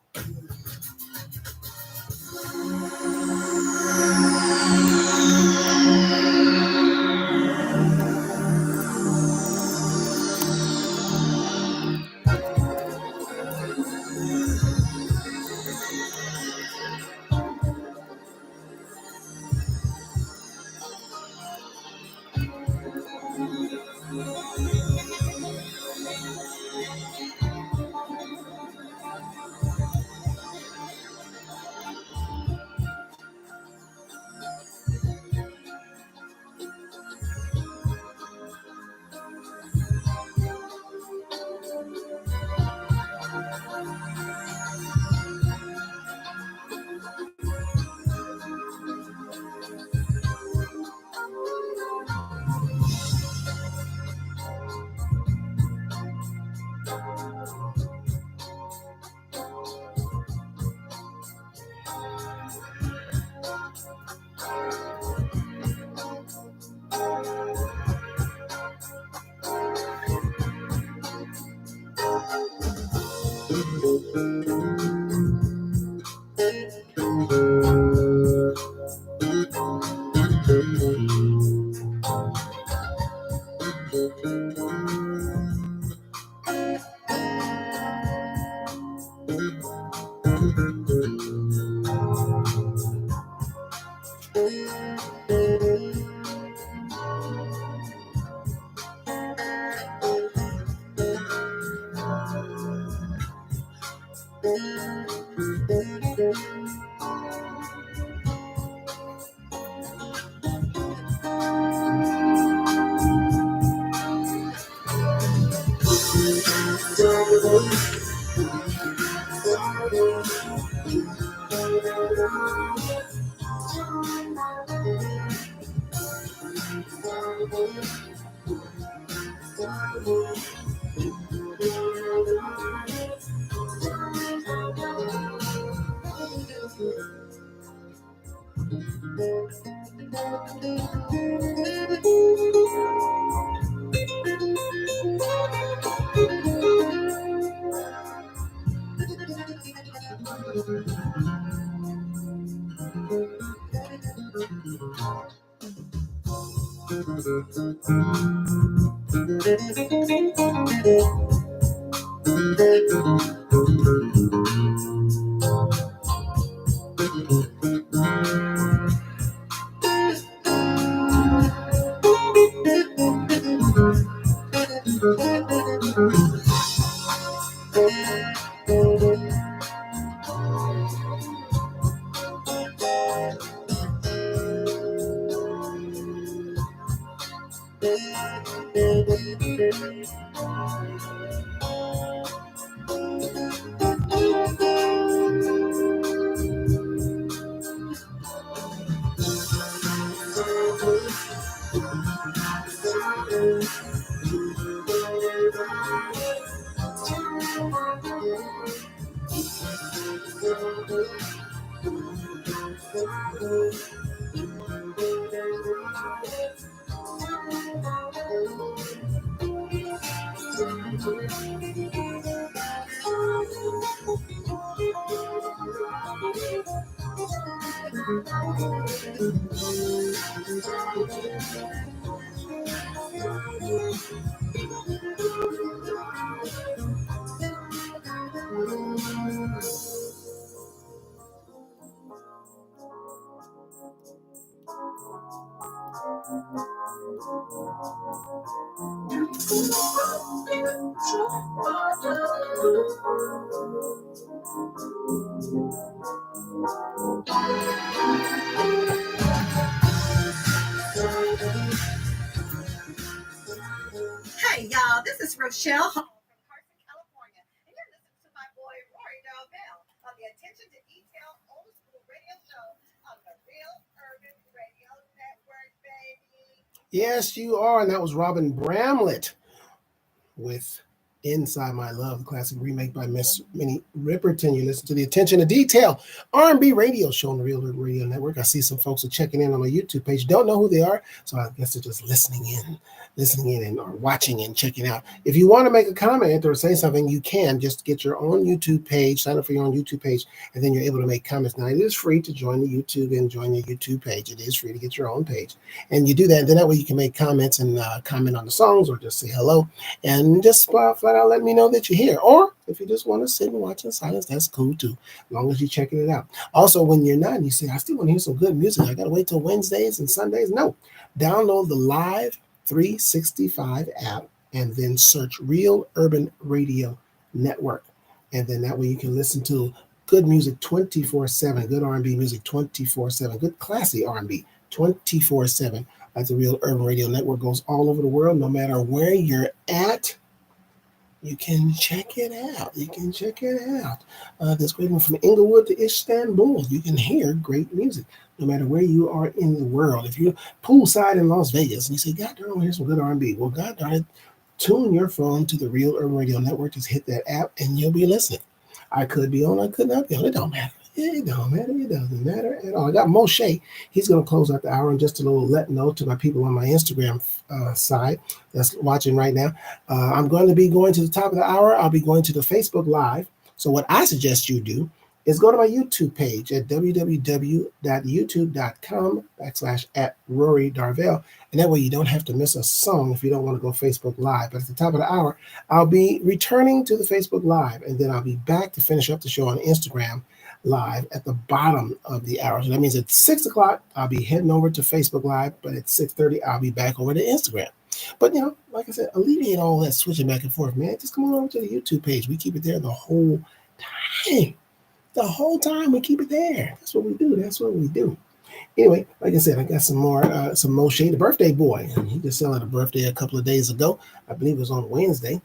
Speaker 1: Hey, y'all, this is Rochelle Hall from Carson, California, and you're listening to my boy Rory Darvell on the Attention to Detail Old School Radio Show on the Real Urban Radio Network, baby.
Speaker 3: Yes, you are. And that was Robin Bramlett with Inside My Love, the classic remake by Miss Minnie Riperton. You listen to the Attention to Detail R&B radio show on the Real Urban Radio Network. I see some folks are checking in on my YouTube page. Don't know who they are, so I guess they're just listening in and or watching and checking out. If you want to make a comment or say something, you can just get your own YouTube page, sign up for your own YouTube page, and then you're able to make comments. Now, it is free to join the YouTube and join the YouTube page. It is free to get your own page. And you do that, and then that way you can make comments and comment on the songs or just say hello and just flat out let me know that you're here. Or if you just want to sit and watch in silence, that's cool too, as long as you're checking it out. Also, when you're not and you say, I still want to hear some good music, I got to wait till Wednesdays and Sundays. No, download the Live 365 app and then search Real Urban Radio Network. And then that way you can listen to good music 24/7, good R&B music 24/7, good classy R&B 24/7. Like the Real Urban Radio Network goes all over the world, no matter where you're at. You can check it out. There's great one from Inglewood to Istanbul. You can hear great music no matter where you are in the world. If you're poolside in Las Vegas and you say, God darn, I want to hear some good R&B. Well, God darn it, tune your phone to the Real Urban Radio Network. Just hit that app and you'll be listening. I could be on, I could not be on. It don't matter. It don't matter. It doesn't matter at all. I got Moshe. He's going to close out the hour, and just a little let know to my people on my Instagram side that's watching right now. I'm going to be going to the top of the hour. I'll be going to the Facebook Live. So what I suggest you do is go to my YouTube page at www.youtube.com/@Rory Darvell. And that way you don't have to miss a song if you don't want to go Facebook Live. But at the top of the hour, I'll be returning to the Facebook Live, and then I'll be back to finish up the show on Instagram Live at the bottom of the hour. So that means at 6 o'clock, I'll be heading over to Facebook Live, but at 6:30, I'll be back over to Instagram. But, you know, like I said, alleviate all that switching back and forth, man. Just come on over to the YouTube page. We keep it there the whole time. The whole time we keep it there. That's what we do. Anyway, like I said, I got some Moshe, the birthday boy. And he just celebrated a birthday a couple of days ago. I believe it was on Wednesday.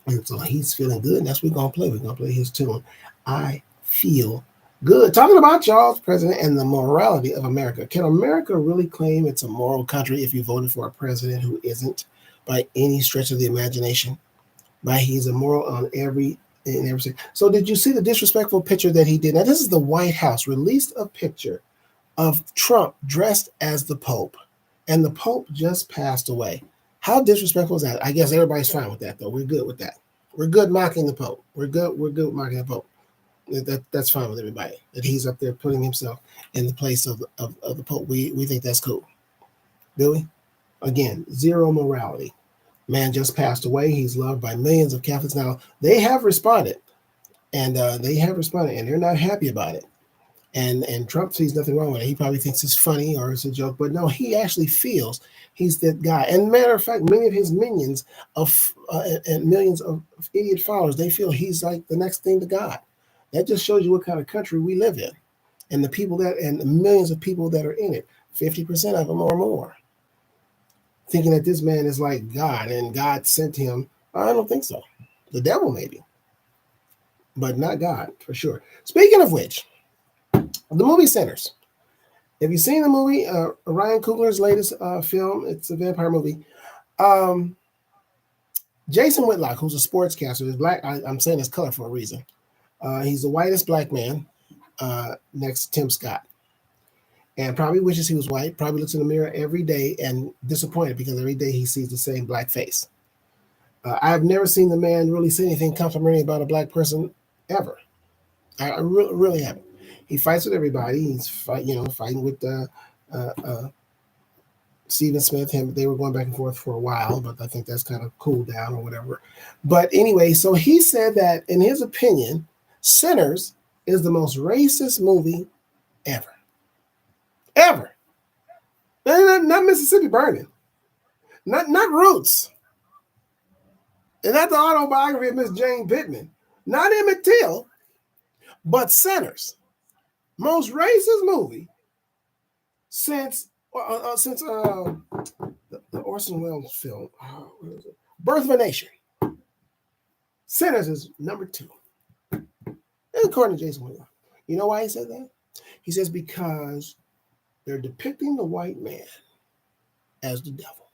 Speaker 3: And so he's feeling good. And that's what we're going to play. We're going to play his tune, I Feel Good. Talking about Charles President and the morality of America. Can America really claim it's a moral country if you voted for a president who isn't by any stretch of the imagination? He's immoral on every. So did you see the disrespectful picture that he did? Now, this is the White House released a picture of Trump dressed as the Pope, and the Pope just passed away. How disrespectful is that? I guess everybody's fine with that, though. We're good with that. We're good mocking the Pope. We're good with mocking the Pope. That's fine with everybody. That he's up there putting himself in the place of the Pope. We think that's cool. Do we? Again, zero morality. Man just passed away. He's loved by millions of Catholics. Now, they have responded, and they're not happy about it. And Trump sees nothing wrong with it. He probably thinks it's funny or it's a joke, but no, he actually feels he's that guy. And matter of fact, many of his minions and millions of idiot followers, they feel he's like the next thing to God. That just shows you what kind of country we live in, and the people and the millions of people that are in it. 50% of them or more thinking that this man is like God and God sent him. I don't think so. The devil maybe, but not God for sure. Speaking of which, the movie Sinners. Have you seen the movie? Ryan Coogler's latest film. It's a vampire movie. Jason Whitlock, who's a sportscaster, is black. I'm saying his color for a reason. He's the whitest black man next to Tim Scott. And probably wishes he was white, probably looks in the mirror every day and disappointed because every day he sees the same black face. I've never seen the man really say anything complimentary about a black person ever. I really haven't. He fights with everybody. He's fighting with Stephen Smith. They were going back and forth for a while, but I think that's kind of cooled down or whatever. But anyway, so he said that in his opinion, Sinners is the most racist movie ever. Ever. Not Mississippi Burning. Not Roots. And not the autobiography of Miss Jane Pittman. Not Emmett Till. But Sinners. Most racist movie since the Orson Welles film, Birth of a Nation. Sinners is number 2. And according to Jason Whitlock. You know why he said that? He says because they're depicting the white man as the devil.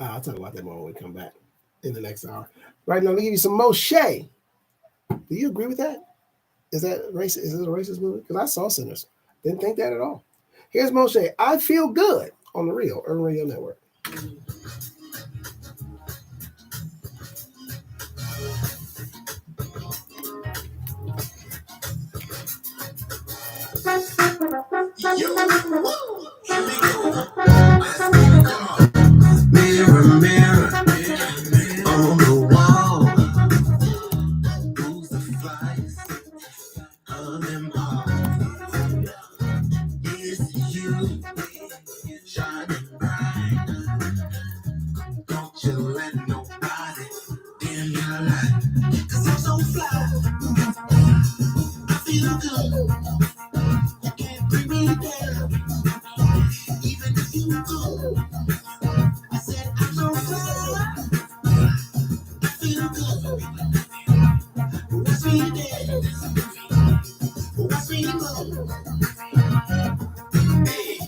Speaker 3: I'll talk about that more when we come back in the next hour. Right now, let me give you some Moshe. Do you agree with that? Is that racist? Is it a racist movie? Because I saw Sinners. Didn't think that at all. Here's Moshe. I Feel Good on the Real Urban Radio Network.
Speaker 1: Mirror, mirror, on the wall, who's the flies of them all? It's you, shining bright. Don't you let nobody dim your light. 'Cause I'm so fly, I feel good. You can't bring me down, even if you go. I said I'm so fly, I feel good. Watch me dance, watch me go. Hey.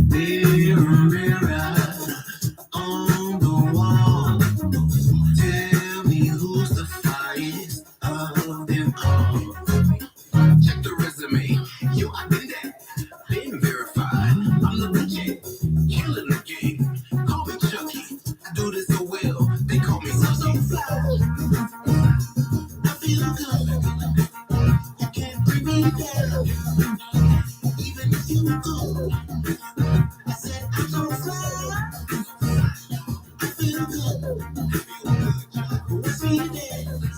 Speaker 1: Mirror, mirror on the wall, tell me who's the finest of them all. Check the resume, yo, I've been there, been verified. I'm the legit, killing the game. Call me Chucky, I do this so well. They call me so fly. I feel good, you can't bring me down, even if you go. I said I'm so fly, I feel good. Watch me dance,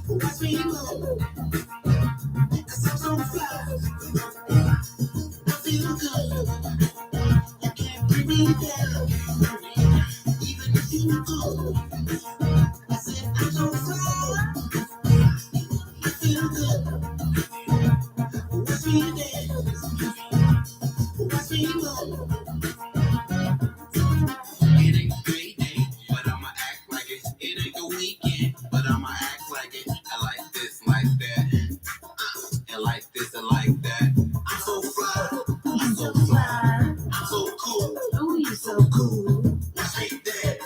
Speaker 1: watch me go. 'Cause I'm so fly, I feel good. You can't bring me down, even if you go. I said I'm so fly, I feel good. Watch me dance, watch me go. It ain't a great day, but I'ma act like it. It ain't the weekend, but I'ma act like it. I like this, like that, and like this, and like that. I'm so fly, I'm so fly, I'm so cool. Oh, you're so cool. Watch me dead,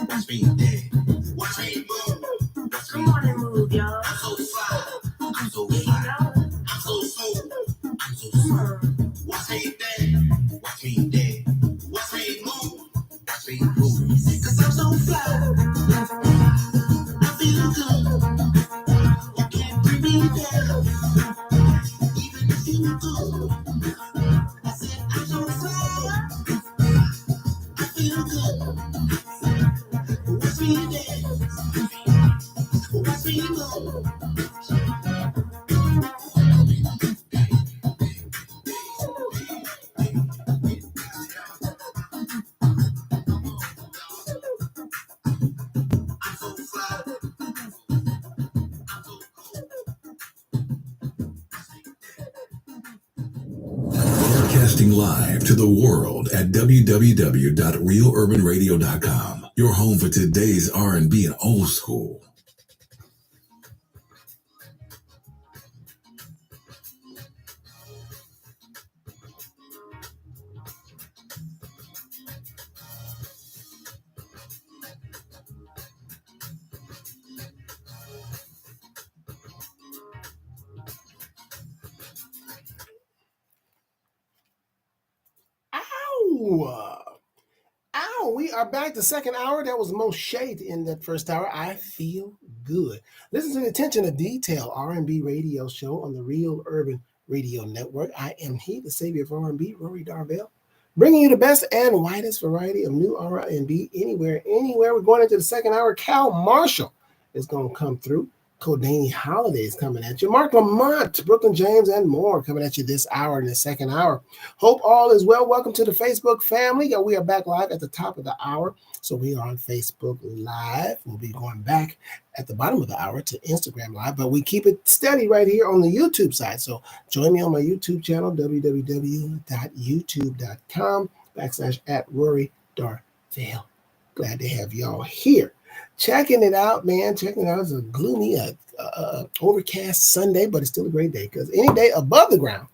Speaker 1: watch me dead, watch me move. Come on and move, y'all. I'm so fly, I'm so fly, I'm so smooth, I'm so smooth. Watch me dead, watch me dead, watch me move, watch me move. 'Cause I'm so fly, I feel good. You can't bring me down, even if you go. I said I'm so fly, I feel good. Watch me dance, watch me go. I'm so fly, I'm so
Speaker 10: Broadcasting live to the world at www.realurbanradio.com. Your home for today's R&B and old school.
Speaker 3: Ow, we are back the second hour. That was the most shade in that first hour. I feel good. Listen to the Attention to Detail R&B radio show on the Real Urban Radio Network. I am he, the savior of R&B, Rory Darvell, bringing you the best and widest variety of new R&B anywhere. We're going into the second hour. Cal Marshall is going to come through. Codaney Holiday is coming at you. Mark Lamont, Brooklyn James, and more coming at you this hour in the second hour. Hope all is well. Welcome to the Facebook family. We are back live at the top of the hour. So we are on Facebook Live. We'll be going back at the bottom of the hour to Instagram Live, but we keep it steady right here on the YouTube side. So join me on my YouTube channel, www.youtube.com/@Rory Darvell. Glad to have y'all here. Checking it out, man. Checking it out. It's a gloomy, overcast Sunday, but it's still a great day because any day above the ground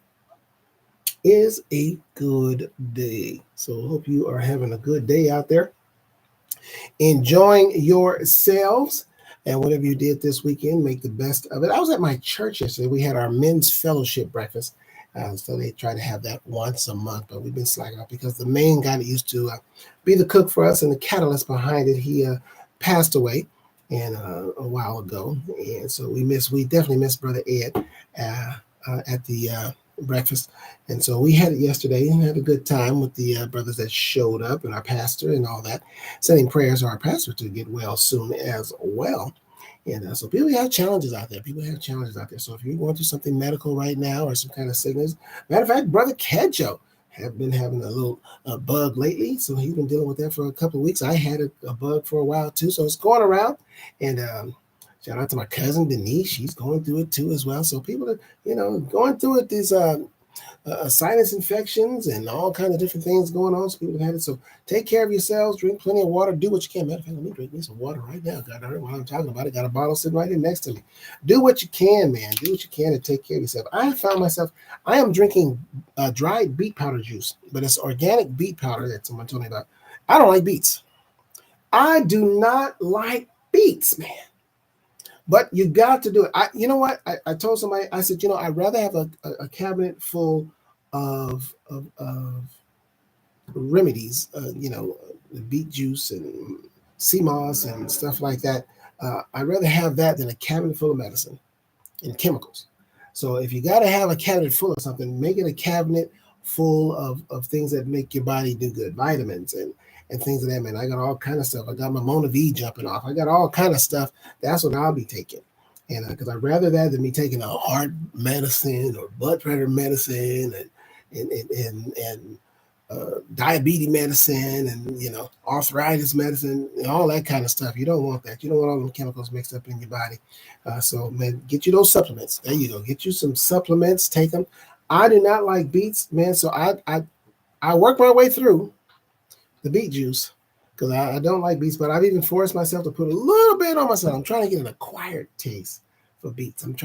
Speaker 3: is a good day. So hope you are having a good day out there, enjoying yourselves, and whatever you did this weekend, make the best of it. I was at my church yesterday. We had our men's fellowship breakfast. So they try to have that once a month, but we've been slacking up because the main guy that used to be the cook for us and the catalyst behind it, he passed away and a while ago, and so we definitely miss Brother Ed at the breakfast, and so we had it yesterday and had a good time with the brothers that showed up and our pastor and all that, sending prayers to our pastor to get well soon as well. And so people have challenges out there. So if you're going through something medical right now or some kind of sickness, matter of fact, Brother Kedjo have been having a little bug lately, so he's been dealing with that for a couple of weeks. I had a bug for a while too, so it's going around. And shout out to my cousin Denise; she's going through it too as well. So people are, going through it. These sinus infections and all kinds of different things going on. So people have had it. So take care of yourselves. Drink plenty of water. Do what you can. Matter of fact, let me drink me some water right now. God, while I'm talking about it, got a bottle sitting right here next to me. Do what you can, man. Do what you can to take care of yourself. I found myself, I am drinking dried beet powder juice, but it's organic beet powder that someone told me about. I don't like beets. I do not like beets, man. But you got to do it. You know what? I told somebody, I said, I'd rather have a cabinet full of remedies, beet juice and sea moss and stuff like that. I'd rather have that than a cabinet full of medicine and chemicals. So if you got to have a cabinet full of something, make it a cabinet full of things that make your body do good, vitamins and things of that, man. I got all kind of stuff. I got my Mona V jumping off. I got all kind of stuff. That's what I'll be taking. And because I'd rather that than me taking a heart medicine or blood pressure medicine and diabetes medicine and, arthritis medicine and all that kind of stuff. You don't want that. You don't want all them chemicals mixed up in your body. So, man, get you those supplements. There you go. Get you some supplements. Take them. I do not like beets, man. So I work my way through the beet juice because I don't like beets, but I've even forced myself to put a little bit on myself. I'm trying to get an acquired taste for beets. Now,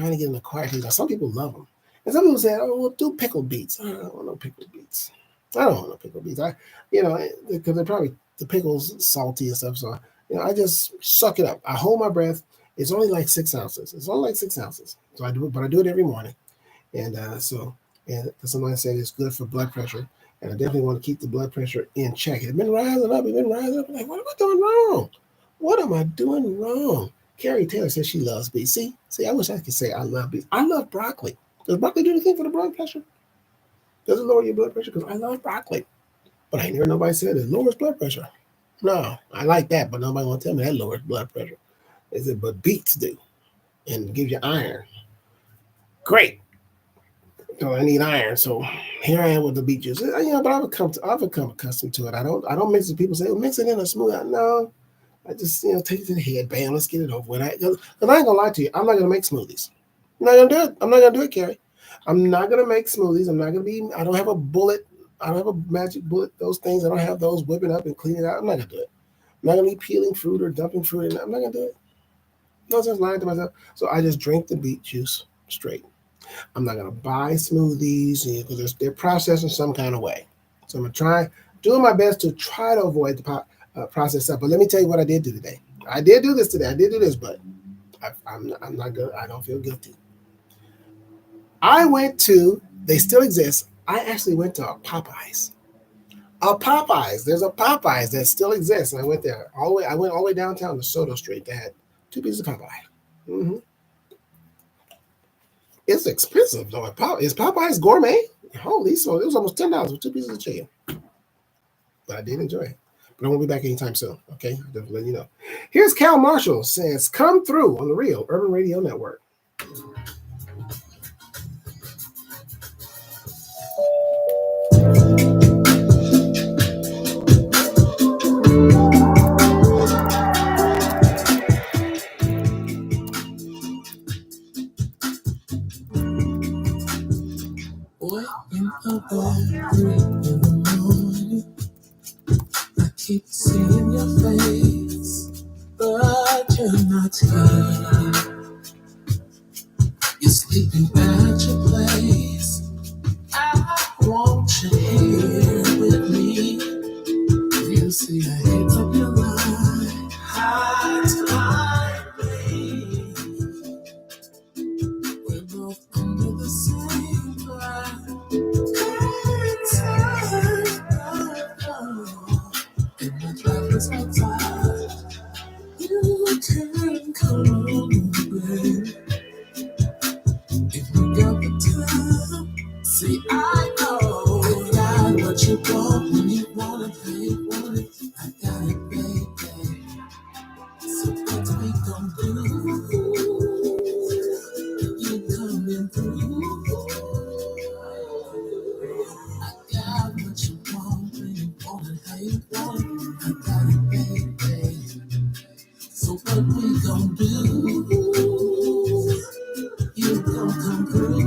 Speaker 3: some people love them. And some people say, oh, well, do pickled beets. I don't want no pickled beets. Because they're probably, the pickle's salty and stuff. So, I just suck it up. I hold my breath. It's only like 6 ounces. So I do it, but I do it every morning. And because someone said it's good for blood pressure. And I definitely want to keep the blood pressure in check. It's been rising up. I'm like, what am I doing wrong? What am I doing wrong? Carrie Taylor says she loves beets. See, I wish I could say I love beets. I love broccoli. Does broccoli do anything for the blood pressure? Does it lower your blood pressure? Because I love broccoli. But I ain't heard nobody say it lowers blood pressure. No, I like that, but nobody want to tell me that lowers blood pressure. Is it? But beets do. And gives you iron. Great. So I need iron. So here I am with the beet juice. But I've become accustomed to it. I don't mix it. People say, oh, mix it in a smoothie. No, I just take it to the head. Bam, let's get it over with. Because I ain't gonna lie to you, I'm not gonna make smoothies. I'm not gonna do it, Carrie. I'm not gonna make smoothies. I don't have a bullet I don't have a magic bullet. Those things, I don't have those whipping up and cleaning out. I'm not gonna do it. I'm not gonna be peeling fruit or dumping fruit in. I'm not gonna do it. No sense lying to myself. So I just drink the beet juice straight. I'm not gonna buy smoothies because they're processed in some kind of way. So I'm gonna doing my best to try to avoid the processed stuff. But let me tell you what I did do today. I did do this today. I did do this, but I'm not good. I don't feel guilty. I went to. They still exist. I actually went to a Popeyes. A Popeyes. There's a Popeyes that still exists, and I went there all the way. I went all the way downtown to Soto Street. They had 2 pieces of Popeye. Mm-hmm. It's expensive though. Is Popeyes gourmet? Holy smokes! It was almost $10 for 2 pieces of chicken. But I did enjoy it. But I won't be back anytime soon. Okay, I'll definitely let you know. Here's Cal Marshall says, "Come through" on the Real Urban Radio Network.
Speaker 1: I keep seeing your face, but you're not here. You're sleeping at your place. I want you here with me. You see, I hate up your line. High to we're both under the same flag. In my driver's outside, you can come baby, if you got the time. See, I know I got what you want when you want it, babe, want it. I got it, baby. So what we gon' do? You coming through? I got what you want when you want it, how you want it. I got it, baby. So what we gon' do? You gon' come through.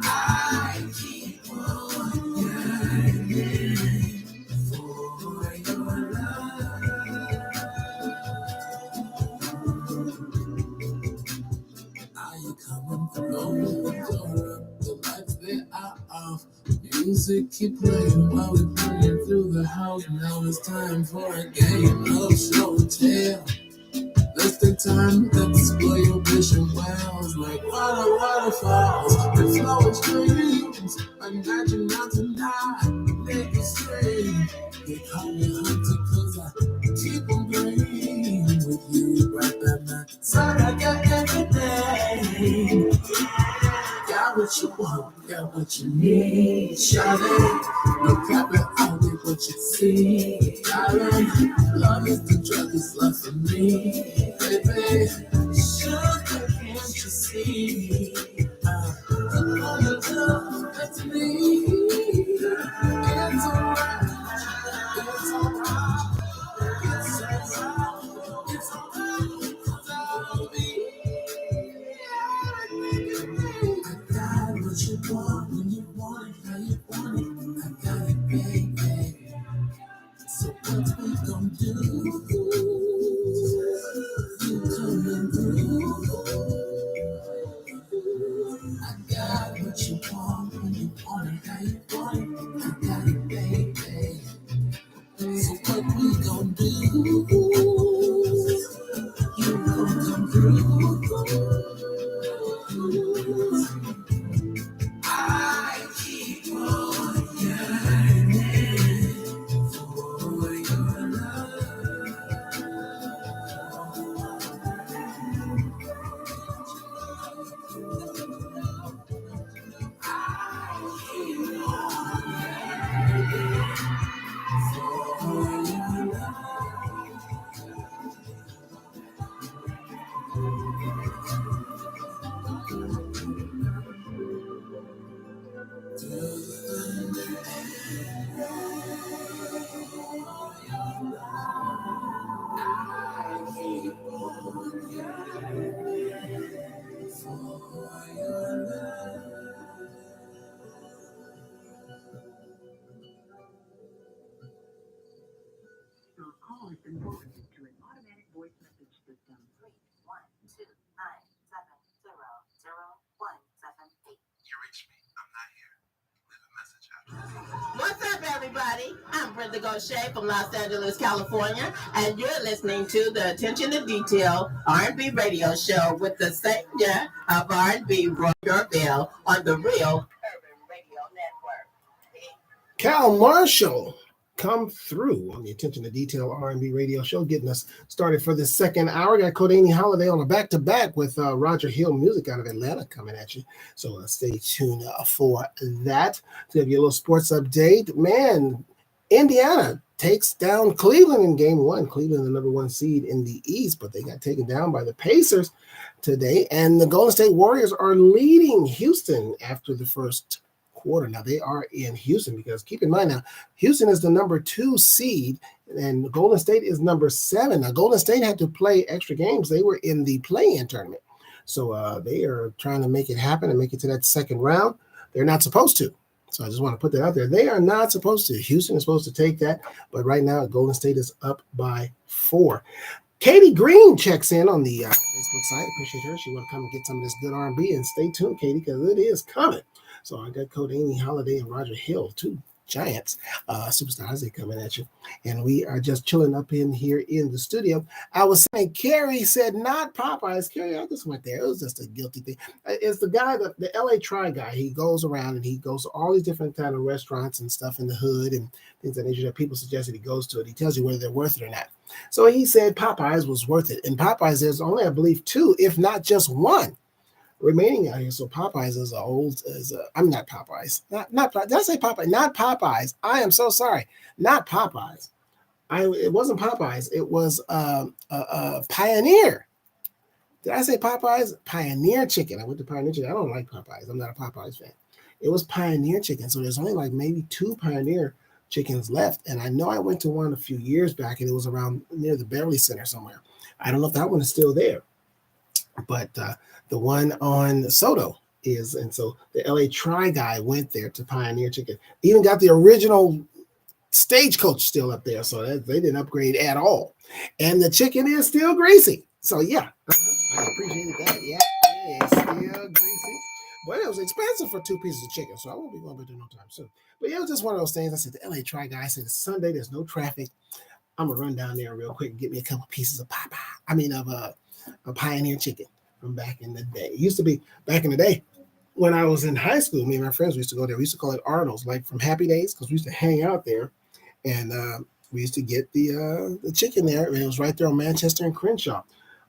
Speaker 1: I keep on yearning for your love. Are you coming through? The lights they are off. Music keep playing while we're playing through the house. Now it's time for a game of show and tell. Let's take time to explore your vision wells like waterfalls and flowing streams. Imagine mountain high, make it stream. They call me hunter 'cause I keep on playing with you right by my side. I got everything. Got what you want, got what you need. Shawty, no cap it, I'll get what you see. Darling, love is the drug, it's love for me. Baby, sugar, can't you see? Look on your love, that's me. It's alright, it's alright. It's alright, it's alright, 'cause I'll be. I got what you want when you want it, how you want it. I got it, baby. So what we gon' do? You coming through? I got what you want when you want it, how you want it. I got it, baby. So what we gon' do? You gon' come through? I keep on yearning for your love. I keep on yearning for your love. For your love.
Speaker 11: everybody. I'm Brenda Gaucher from Los Angeles, California, and you're listening to the Attention to Detail R&B radio show with the savior of R&B, Roy Darvell, on the Real Urban Radio Network.
Speaker 3: Cal Marshall come through on the Attention to Detail R&B radio show, getting us started for the second hour. Got Codeine Holiday on a back-to-back with Roger Hill music out of Atlanta coming at you. So stay tuned for that. To give you a little sports update, man, Indiana takes down Cleveland in game one. Cleveland, the number one seed in the East, but they got taken down by the Pacers today. And the Golden State Warriors are leading Houston after the first quarter. Now they are in Houston because keep in mind now, Houston is the number 2 seed and Golden State is number 7. Now Golden State had to play extra games. They were in the play-in tournament. So they are trying to make it happen and make it to that second round. They're not supposed to. So I just want to put that out there. They are not supposed to. Houston is supposed to take that. But right now, Golden State is up by 4. Katie Green checks in on the Facebook site. Appreciate her. She want to come and get some of this good R&B. And stay tuned, Katie, because it is coming. So I got Codeine Holiday and Roger Hill, 2 giants, superstars, they coming at you. And we are just chilling up in here in the studio. I was saying, Carrie said, not Popeyes. Carrie, I just went there. It was just a guilty thing. It's the guy, the LA Try guy. He goes around and he goes to all these different kind of restaurants and stuff in the hood and things of that nature that people suggest that he goes to it. He tells you whether they're worth it or not. So he said Popeyes was worth it. And Popeyes, there's only, I believe, 2, if not just 1. Remaining out here. So Popeyes is I'm not Popeyes. Not did I say Popeyes? Not Popeyes. I am so sorry. Not Popeyes. It wasn't Popeyes. It was Pioneer. Did I say Popeyes? Pioneer Chicken. I went to Pioneer Chicken. I don't like Popeyes. I'm not a Popeyes fan. It was Pioneer Chicken. So there's only like maybe 2 Pioneer chickens left. And I know I went to one a few years back and it was around near the Beverly Center somewhere. I don't know if that one is still there. But the one on Soto is, and so the LA Try guy went there to Pioneer Chicken. Even got the original Stagecoach still up there, so they didn't upgrade at all. And the chicken is still greasy. So yeah, I appreciated that. Yeah, it's still greasy. But it was expensive for 2 pieces of chicken, so I won't be going back there no time soon. But yeah, it was just one of those things. I said, the LA Try guy, I said, it's Sunday, there's no traffic. I'm going to run down there real quick and get me a couple pieces of a Pioneer Chicken from back in the day. It used to be back in the day when I was in high school. Me and my friends used to go there. We used to call it Arnold's, like from Happy Days, because we used to hang out there, and we used to get the chicken there. And it was right there on Manchester and Crenshaw,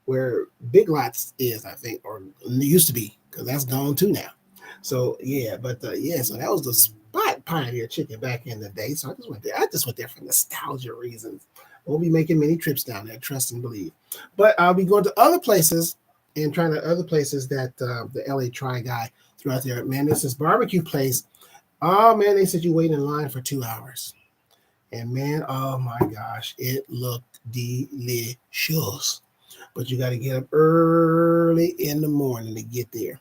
Speaker 3: where Big Lots is, I think, or it used to be, because that's gone too now. So yeah, but so that was the spot, Pioneer Chicken, back in the day. So I just went there. I just went there for nostalgia reasons. We'll be making many trips down there, trust and believe. But I'll be going to other places and trying to other places that the LA Try guy threw out there. Man, this is barbecue place. Oh, man, they said you wait in line for 2 hours. And, man, oh, my gosh, it looked delicious. But you got to get up early in the morning to get there.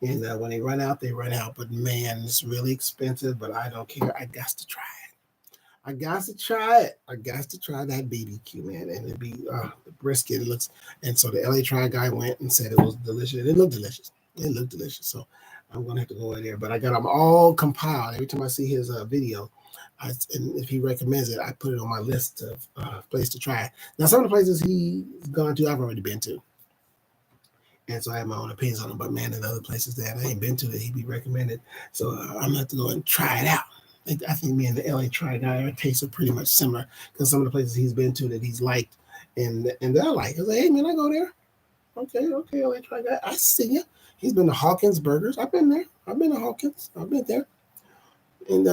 Speaker 3: And when they run out, they run out. But, man, it's really expensive, but I don't care. I got to try it. I got to try it. I got to try that BBQ, man. And it'd be the brisket. It looks, and so the LA Try guy went and said it was delicious. It looked delicious. It looked delicious. So I'm gonna have to go in there. But I got them all compiled. Every time I see his video, and if he recommends it, I put it on my list of places to try. Now some of the places he's gone to, I've already been to, and so I have my own opinions on them. But man, in other places that I ain't been to that he'd be recommended, so I'm gonna have to go and try it out. I think me and the LA Try guy, our tastes are pretty much similar because some of the places he's been to that he's liked and that I like. I was like, hey man, I go there. Okay, LA Try guy, I see you. He's been to Hawkins Burgers. I've been there. I've been to Hawkins. I've been there. And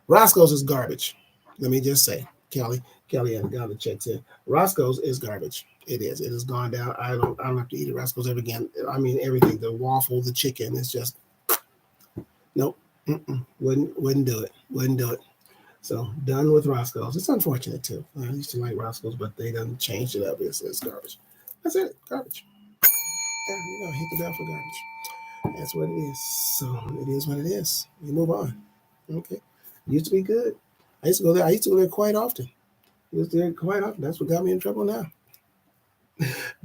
Speaker 3: Roscoe's is garbage. Let me just say, Kelly and the guy that checks in. Roscoe's is garbage. It is. It has gone down. I don't have to eat at Roscoe's ever again. I mean everything. The waffle, the chicken, it's just nope. Wouldn't do it. So done with Roscoe's. It's unfortunate too. I used to like Roscoe's, but they done changed it up. It's garbage. That's it. Garbage. Yeah, you know, hit the bell for garbage. That's what it is. So it is what it is. We move on. Okay. Used to be good. I used to go there quite often. That's what got me in trouble now.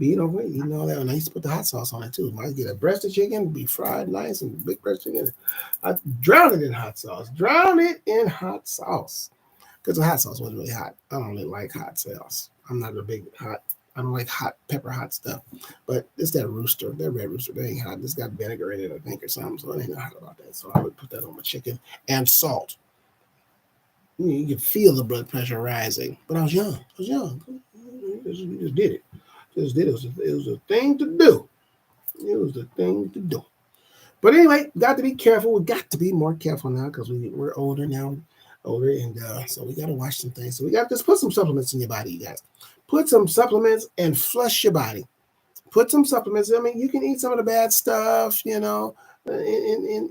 Speaker 3: being overweight, eating all that. And I used to put the hot sauce on it too. I get a breast of chicken, be fried nice and big breast chicken. I drown it in hot sauce. Because the hot sauce wasn't really hot. I don't really like hot sauce. I'm not a big hot. I don't like hot pepper hot stuff. But it's that rooster, that red rooster. That ain't hot. It's got vinegar in it, I think, or something. So it ain't hot about that. So I would put that on my chicken and salt. You can feel the blood pressure rising. But I was young. You just did it. It was a thing to do. But anyway, got to be careful. We got to be more careful now because we're older now. And so we got to watch some things. So we got to just put some supplements in your body, you guys. Put some supplements and flush your body. Put some supplements. I mean, you can eat some of the bad stuff, in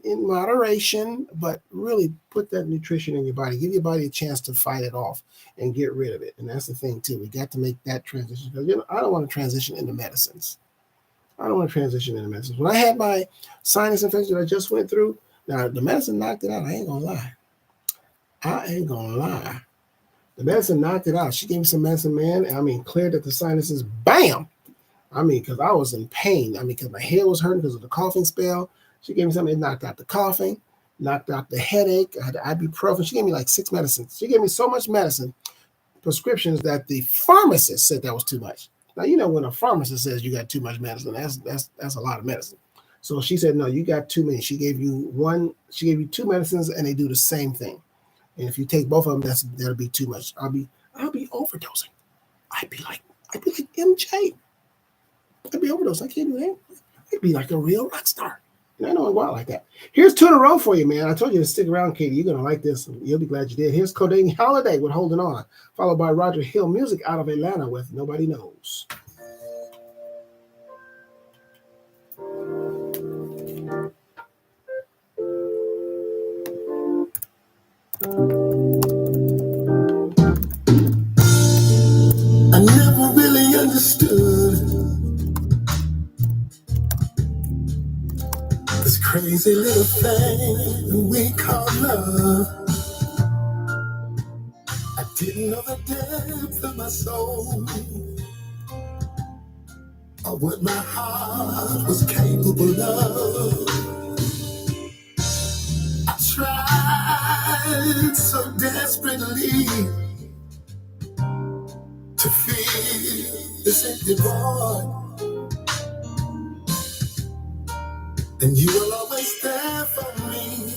Speaker 3: moderation, but really put that nutrition in your body. Give your body a chance to fight it off and get rid of it. And that's the thing, too. We got to make that transition. Because, I don't want to transition into medicines. When I had my sinus infection that I just went through, now the medicine knocked it out. I ain't going to lie. The medicine knocked it out. She gave me some medicine, man. Cleared up the sinuses. Bam! Because I was in pain. Because my head was hurting because of the coughing spell. She gave me something that knocked out the coughing, knocked out the headache. I had ibuprofen. She gave me like 6 medicines. She gave me so much medicine, prescriptions, that the pharmacist said that was too much. Now, when a pharmacist says you got too much medicine, that's a lot of medicine. So she said, no, you got too many. She gave you 2 medicines and they do the same thing. And if you take both of them, that'll be too much. I'll be overdosing. I'd be like MJ. I'd be overdosing. I can't do that. I'd be like a real rock star. And I know I'm wild like that. Here's 2 in a row for you, man. I told you to stick around, Katie. You're gonna like this. You'll be glad you did. Here's Codeine Holiday with Holding On, followed by Roger Hill Music out of Atlanta with Nobody Knows.
Speaker 1: I never really understood this crazy little thing we call love. I didn't know the depth of my soul, or what my heart was capable of. I tried so desperately to feel this empty void, and you were always there for me.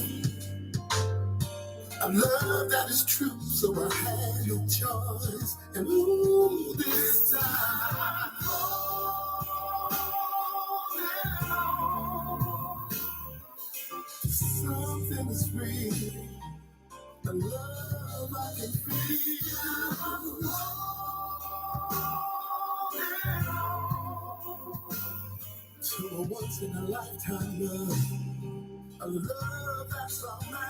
Speaker 1: A love that is true, so I had no choice. And ooh, this time, something is real. A love I can feel. To a once in a lifetime love, a love that's all mine.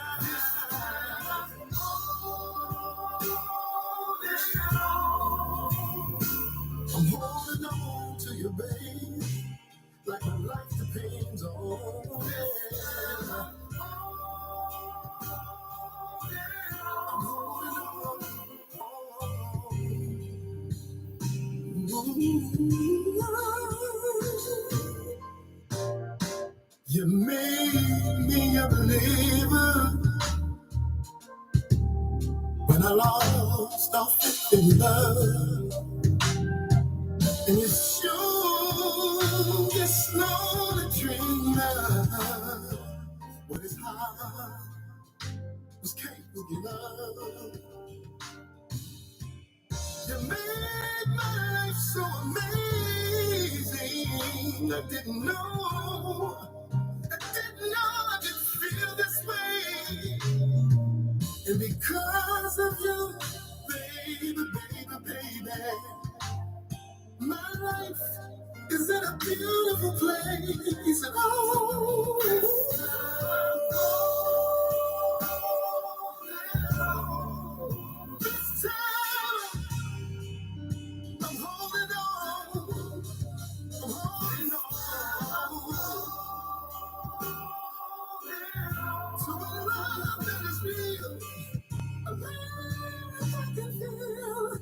Speaker 1: I'm holding on to you, babe, like my life depends on it. I'm holding on. You made me a believer when I lost all faith in love. And you sure just know the dream now. What is hard was capable of. You made my life so amazing. I didn't know I could feel this way. And because of you, baby, my life is in a beautiful place. And oh, this time I'm holding on. I'm holding on to a love that is real. A love I can feel.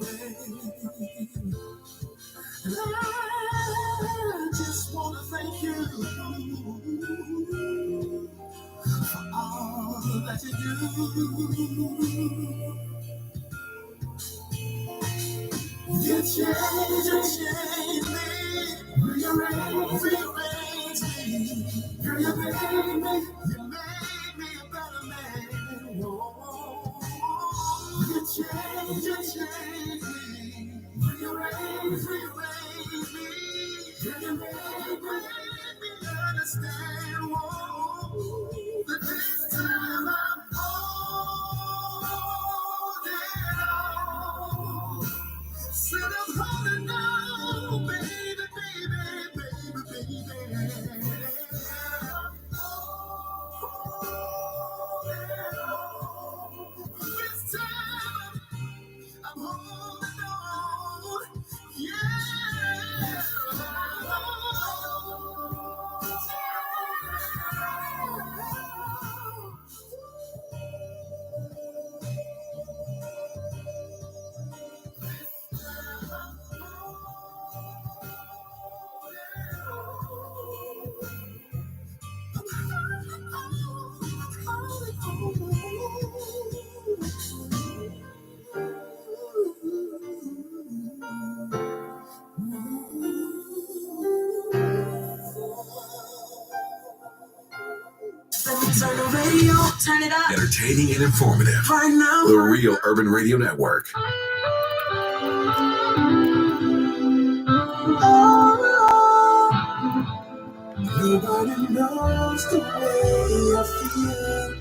Speaker 1: babe. And I just want to thank you for all that you do. You change me, rearrange me. Girl, you made me a better man. Oh, you change me, rearrange me. Girl, you made me understand. Oh, that this time I'm holding on. Said I'm holding on, baby. This time I'm holding on, yeah. Turn the radio, turn it up.
Speaker 12: Entertaining and informative.
Speaker 1: Right now.
Speaker 12: The Real Urban Radio Network.
Speaker 1: Nobody knows the way I feel.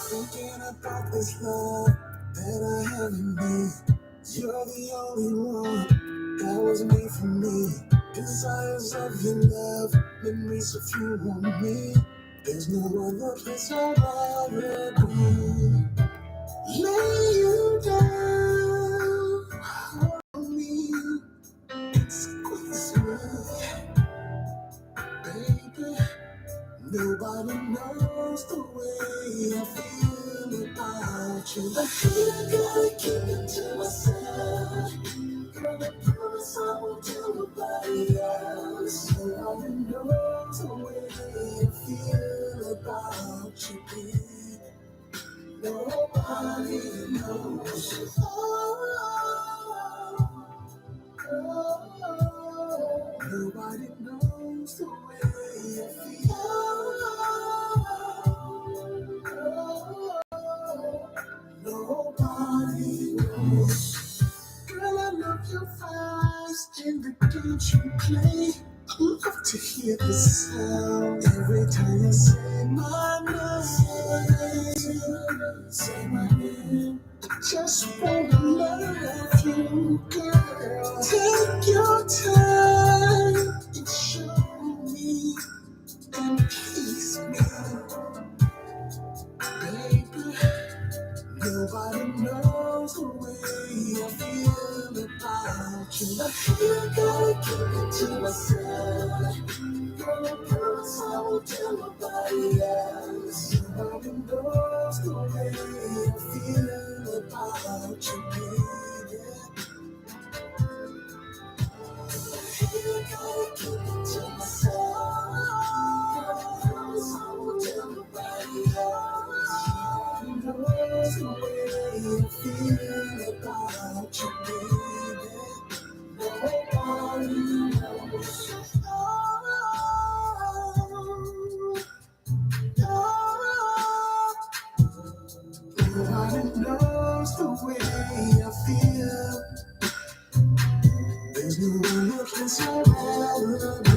Speaker 1: Thinking about this love that I have in me. You're the only one that was made for me. Desires of your love, memories of you on me. There's no other place I'd rather be. Lay you down on me, squeeze me, baby. Nobody knows the way I feel about you. I feel I gotta keep it to myself. Girl, I promise I won't tell nobody else. Nobody knows the way I feel about you, baby. Nobody knows. Oh, nobody knows the way I feel. Nobody knows. Girl, I love your voice and the games you play. I love to hear the sound every time you say my name. Say my name. I just wanna love you, girl. Take your time and show me and please me, baby. Nobody knows the way I feel about you. I feel I gotta keep it to myself. Girl, I promise I won't tell nobody else. Nobody knows the way I feel about you, baby. I feel I gotta keep it to myself. Girl, I promise I won't tell nobody else. Knows the way I feel about you, baby. Nobody knows. Nobody knows the way I feel. There's no one who can surround me.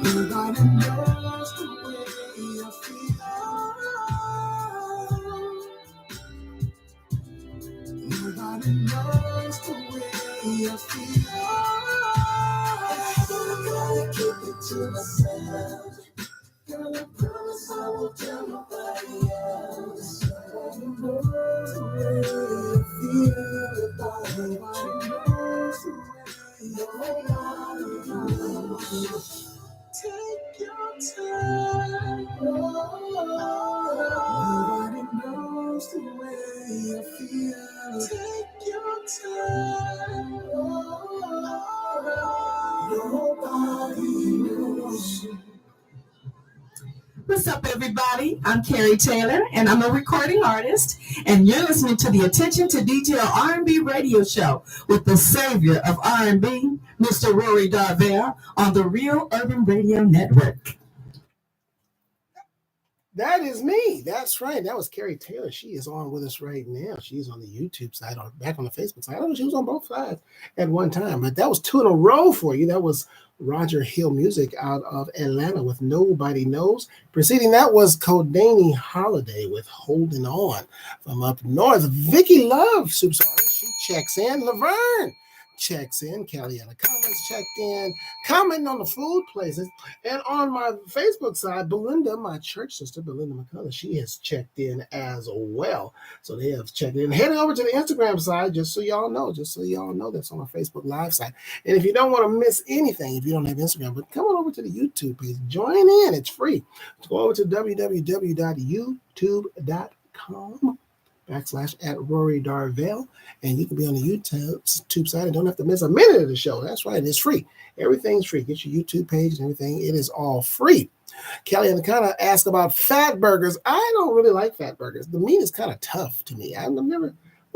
Speaker 1: Nobody knows the way I feel. Nobody knows the way I feel. I gotta keep it to myself. Girl, I promise I won't tell nobody else. Nobody knows the way I feel about it. Nobody knows the way. Nobody knows. Take your time. Nobody knows the way I feel. Take your time. Nobody knows. What's up, everybody? I'm Carrie Taylor, and I'm a recording artist, and you're listening to the Attention to Detail R&B radio show with the savior of R&B, Mr. Rory Darvell, on the Real Urban Radio Network.
Speaker 3: That is me. That's right. That was Carrie Taylor. She is on with us right now. She's on the YouTube side or back on the Facebook side. I don't know, she was on both sides at one time, but that was 2 in a row for you. That was Roger Hill Music out of Atlanta with Nobody Knows. Preceding that was Kodani Holiday with Holding On. From up north, Vicky Love, superstar. She checks in. Laverne checks in. Kelly in the comments checked in, commenting on the food places. And on my Facebook side, Belinda, my church sister, Belinda McCullough, she has checked in as well. So they have checked in. Heading over to the Instagram side, just so y'all know that's on our Facebook Live side. And if you don't want to miss anything, if you don't have Instagram, but come on over to the YouTube page. Join in. It's free. Go over to www.youtube.com/@Rory Darvell, and you can be on the YouTube side and don't have to miss a minute of the show. That's right, it's free. Everything's free. Get your YouTube page and everything. It is all free. Kelly and kind of asked about fat burgers. I don't really like fat burgers. The meat is kind of tough to me. I'm not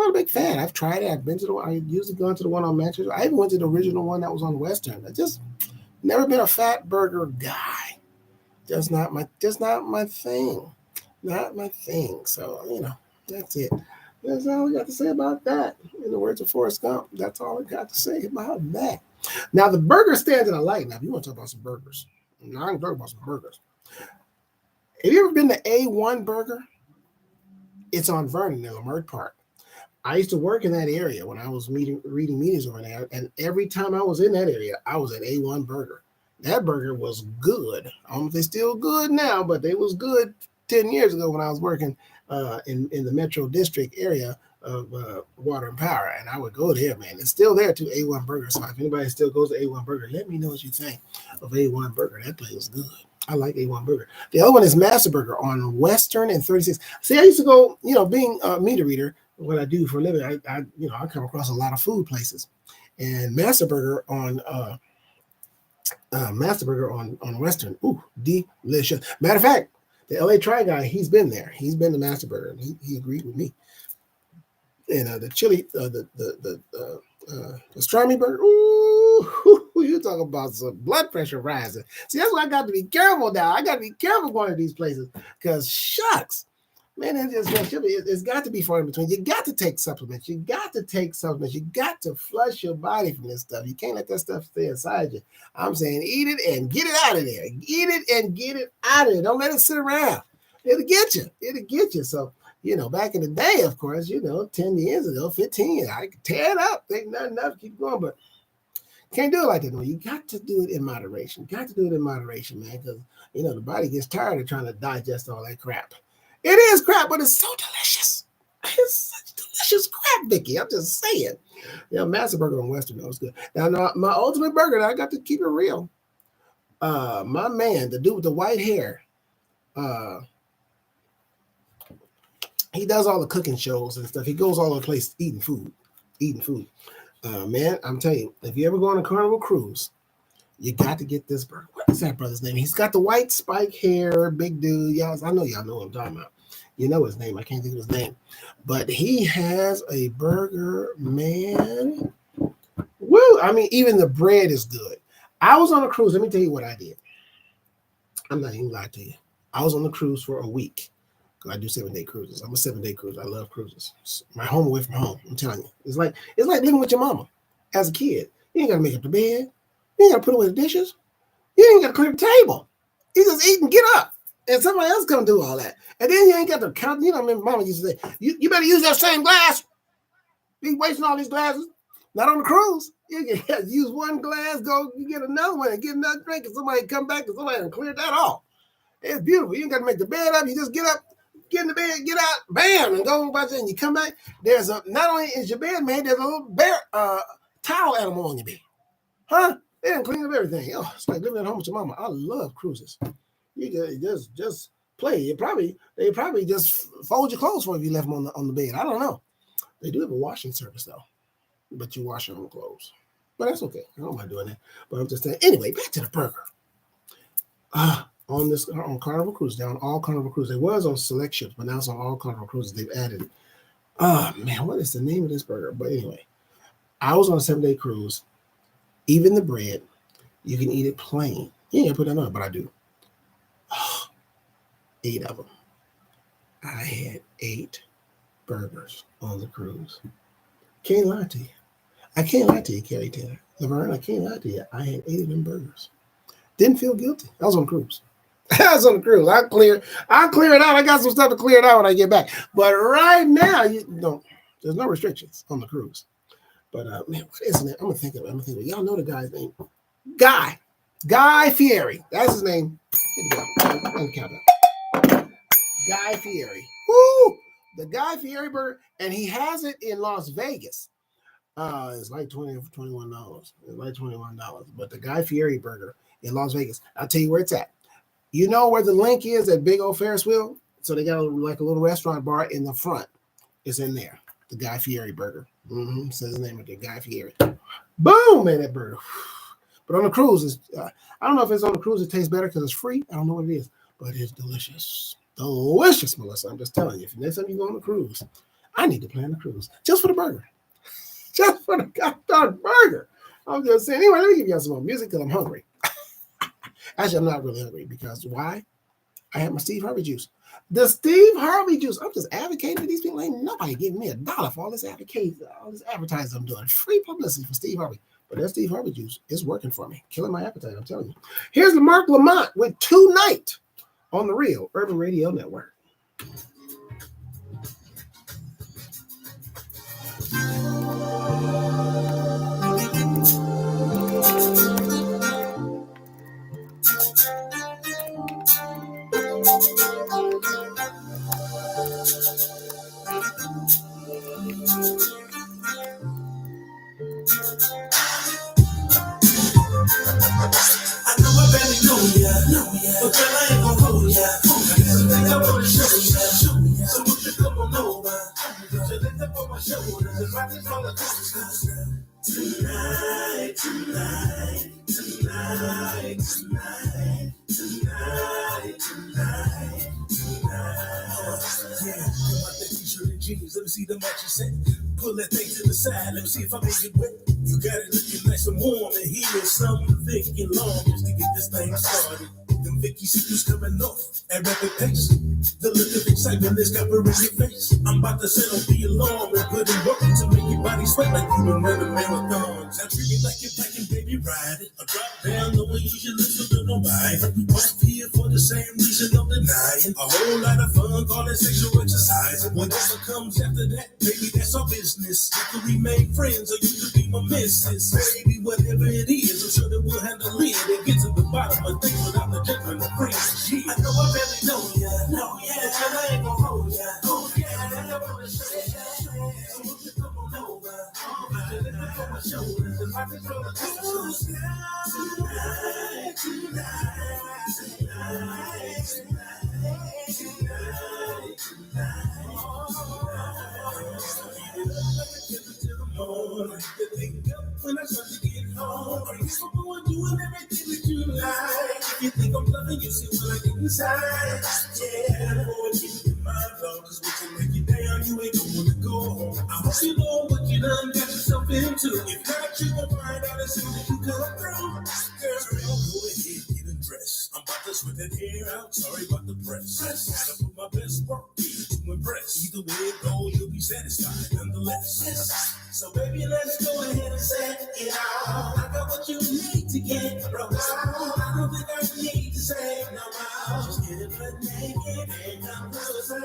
Speaker 3: a big fan. I've tried it. I've been to I usually go to the one on Manchester. I even went to the original one that was on Western. I just never been a fat burger guy. Just not my thing. Not my thing. So, that's it. That's all we got to say about that. In the words of Forrest Gump, that's all I got to say about that. Now, the burger stand that I like. Now, if you want to talk about some burgers, now I'm talking about some burgers. Have you ever been to A1 Burger? It's on Vernon in Leimert Park. I used to work in that area when I was reading meetings over there, and every time I was in that area, I was at A1 Burger. That burger was good. I don't know if they're still good now, but they was good 10 years ago when I was working in the Metro District area of Water and Power, and I would go there, man. It's still there too, A1 Burger. So if anybody still goes to A1 Burger, let me know what you think of A1 Burger. That place was good. I like A1 Burger. The other one is Master Burger on Western and 36. See, I used to go, being a meter reader, what I do for a living, I come across a lot of food places, and Master Burger on Western, ooh, delicious. Matter of fact, the LA Try guy, he's been there. He's been to Master Burger, and he agreed with me. And the chili, the pastrami burger, ooh, you talk about some blood pressure rising. See, that's why I got to be careful now. I got to be careful going to these places because shucks, man, it's got to be far in between. You got to take supplements. You got to flush your body from this stuff. You can't let that stuff stay inside you. I'm saying eat it and get it out of there. Eat it and get it out of there. Don't let it sit around. It'll get you. So, back in the day, of course, 10 years ago, 15, I could tear it up, think nothing up, keep going, but can't do it like that. No, you got to do it in moderation. Man, because, the body gets tired of trying to digest all that crap. It is crap, but it's so delicious. It's such delicious crap, Vicky. I'm just saying. Master Burger on Western, that was good. Now, my ultimate burger, I got to keep it real. My man, the dude with the white hair, he does all the cooking shows and stuff. He goes all over the place eating food. Man, I'm telling you, if you ever go on a Carnival cruise, you got to get this burger. What is that brother's name? He's got the white spike hair, big dude. I know y'all know what I'm talking about. You know his name. I can't think of his name. But he has a burger, man. Woo! I mean, even the bread is good. I was on a cruise. Let me tell you what I did. I'm not even lying to you. I was on the cruise for a week. I do 7-day cruises. I'm a 7-day cruiser. I love cruises. It's my home away from home. I'm telling you. It's like living with your mama as a kid. You ain't got to make up the bed. You ain't got to put away the dishes. You ain't got to clear the table. You just eat and get up. And somebody else come do all that. And then you ain't got to count. Mama used to say, you better use that same glass. You wasting all these glasses. Not on the cruise. You can use one glass, you get another one and get another drink, and somebody come back and somebody cleared that off. It's beautiful. You ain't got to make the bed up. You just get up, get in the bed, get out, bam, and go about there, and you come back. Not only is your bed made, there's a little bear towel animal on your bed. Huh? They didn't clean up everything. Oh, it's like living at home with your mama. I love cruises. You just play. They probably just fold your clothes for you if you left them on the bed. I don't know. They do have a washing service though, but you wash your own clothes. But that's okay. I don't mind doing that. But I'm just saying. Anyway, back to the burger. On Carnival Cruise, down all Carnival Cruise. It was on select ships, but now it's on all Carnival Cruises. They've added. Oh man, what is the name of this burger? But anyway, I was on a 7-day cruise. Even the bread, you can eat it plain. You ain't put that on, but I do. 8 of them. I had 8 burgers on the cruise. Can't lie to you. I can't lie to you, Carrie Taylor. Laverne, I can't lie to you. I had 8 of them burgers. Didn't feel guilty. I was on a cruise. I was on a cruise. I'll clear it out. I got some stuff to clear it out when I get back. But right now, there's no restrictions on the cruise. But man, what is it? I'm gonna think of it. Y'all know the guy's name. Guy Fieri. That's his name. Let me count that. Guy Fieri. Woo! The Guy Fieri burger, and he has it in Las Vegas. It's like $21. It's like $21. But the Guy Fieri burger in Las Vegas. I'll tell you where it's at. You know where the link is at Big Old Ferris Wheel? So they got a little restaurant bar in the front. It's in there. The Guy Fieri burger. Says his name right there, Guy Fieri. Boom, man, that burger. But on the cruise, I don't know if it's on the cruise, it tastes better because it's free. I don't know what it is, but it's delicious. Delicious, Melissa. I'm just telling you. If next time you go on a cruise, I need to plan a cruise just for the burger. Just for the goddamn burger. I'm just saying. Anyway, let me give you some more music because I'm hungry. Actually, I'm not really hungry because why? I had my Steve Harvey juice. The Steve Harvey juice. I'm just advocating for these people. Ain't nobody giving me $1 for all this advocating, all this advertising I'm doing. Free publicity for Steve Harvey. But that Steve Harvey juice is working for me. Killing my appetite, I'm telling you. Here's Mark Lamont with Tonight on the Real Urban Radio Network.
Speaker 1: I know I barely know ya, but girl, I ain't gon' hold ya. Something I wanna show ya, so won't you come on over? So lift up on my shoulders and rock this roller coaster. Tonight, tonight, tonight, tonight, tonight, tonight, tonight. Yeah, come out that t-shirt and jeans, let me see the match you set. Pull that thing to the side, let me see if I make it wet. You got it looking nice and warm, and here's something thick and long just to get this thing started. Them Vicky Secrets coming off at rapid pace. The look of excitement that's got her in your face. I'm about to set off the alarm and put in work to make your body sweat like you been running marathons. Now treat me like you're packing, baby, ride it. I drop down the way you should listen to nobody. Both here for the same reason, no denying. A whole lot of fun, call it sexual exercise. Whatever comes after that, baby, that's our business. We can remain friends or you could be my missus. Baby, whatever it is, I'm sure that we'll handle it and get to the bottom of things without the judgment of friends. I know I barely know ya, but girl, I ain't gon' hold ya. I wanna show ya, so won't you come on over? Lift up on my shoulders and rock this roller coaster. Tonight, tonight, tonight, tonight, tonight, tonight. When I start to get home, are you someone doing everything that you like? If you think I'm loving you, see when I get inside. Yeah, boy, keep your mind blown, cause we can make you down, you ain't gonna wanna go home. I hope you know what you done got yourself into. If not, you gon' find out as soon as you come through. Girl, go ahead, get undressed. I'm about to sweat that hair out, sorry about the press. Gotta put my best work to impress. Either way it goes, you'll be satisfied nonetheless. So baby, let's go ahead and set it out. I got what you need to get broke out. I don't think I need to say no more. Just get it but naked and come closer.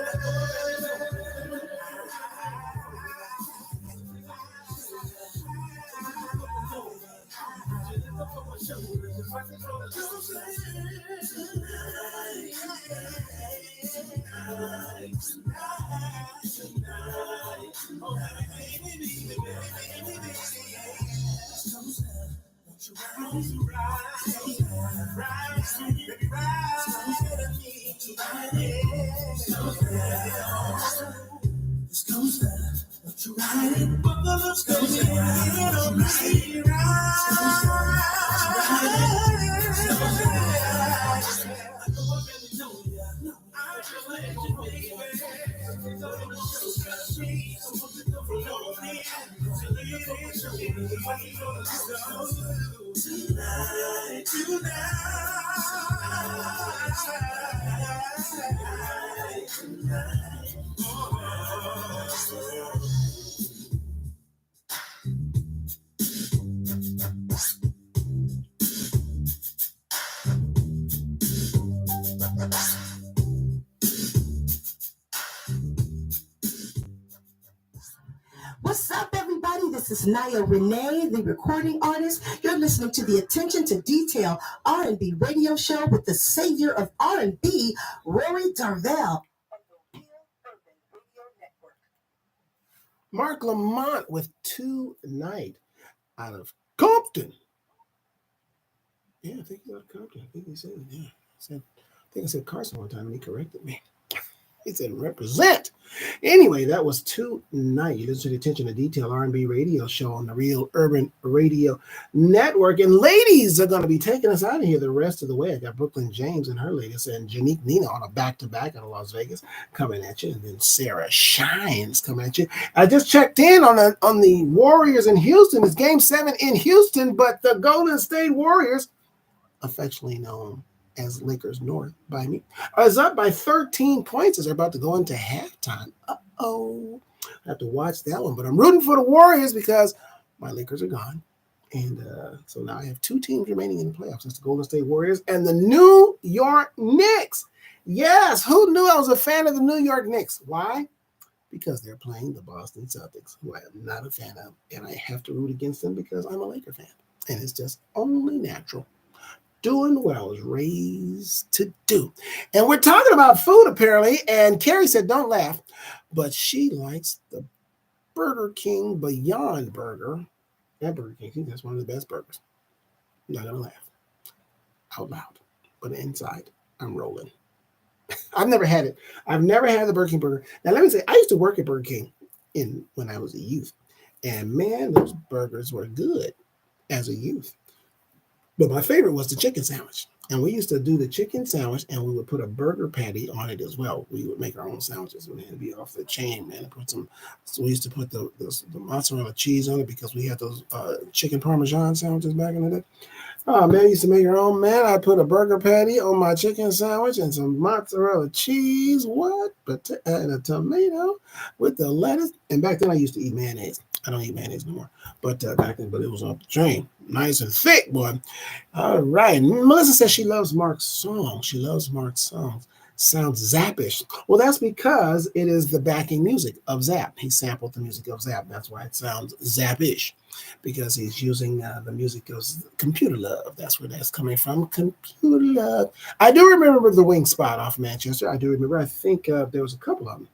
Speaker 1: What's up, everybody? This is Naya Renee, the recording artist. You're listening to the Attention to Detail R&B radio show with the savior of R&B, Rory Darvell.
Speaker 3: Mark Lamont with Tonight out of Compton. Yeah, I think he's out of Compton. I think he said, yeah. I think I said Carson one time and he corrected me. He said represent. Anyway, that was Tonight. You listen to the Attention to Detail R&B radio show on the Real Urban Radio Network. And ladies are going to be taking us out of here the rest of the way. I got Brooklyn James and her latest, and Janique Nina on a back-to-back out of Las Vegas coming at you. And then Sarah Shines coming at you. I just checked in on the Warriors in Houston. It's Game 7 in Houston, but the Golden State Warriors, affectionately known as Lakers North by me, is up by 13 points as they're about to go into halftime. Uh-oh. I have to watch that one, but I'm rooting for the Warriors because my Lakers are gone. And so now I have two teams remaining in the playoffs. That's the Golden State Warriors and the New York Knicks. Yes, who knew I was a fan of the New York Knicks? Why? Because they're playing the Boston Celtics, who I am not a fan of, and I have to root against them because I'm a Laker fan. And it's just only natural. Doing what I was raised to do. And we're talking about food, apparently, and Carrie said, don't laugh, but she likes the Burger King Beyond Burger. That Burger King, I think that's one of the best burgers. I'm not going to laugh out loud, but inside, I'm rolling. I've never had it. I've never had the Burger King burger. Now, let me say, I used to work at Burger King when I was a youth, and man, those burgers were good as a youth. But my favorite was the chicken sandwich. And we used to do the chicken sandwich, and we would put a burger patty on it as well. We would make our own sandwiches. It had to be off the chain, man. So we used to put the mozzarella cheese on it because we had those chicken Parmesan sandwiches back in the day. Oh, man, I used to make our own, man. I put a burger patty on my chicken sandwich and some mozzarella cheese. What? And a tomato with the lettuce. And back then, I used to eat mayonnaise. I don't eat mayonnaise no more. But back then, it was off the chain. Nice and thick, boy. All right. Melissa says she loves Mark's song. She loves Mark's songs. Sounds Zappish. Well, that's because it is the backing music of Zapp. He sampled the music of Zapp. That's why it sounds Zappish, because he's using the music of Computer Love. That's where that's coming from. Computer Love. I do remember the Wing Spot off Manchester. I do remember. I think there was a couple of them.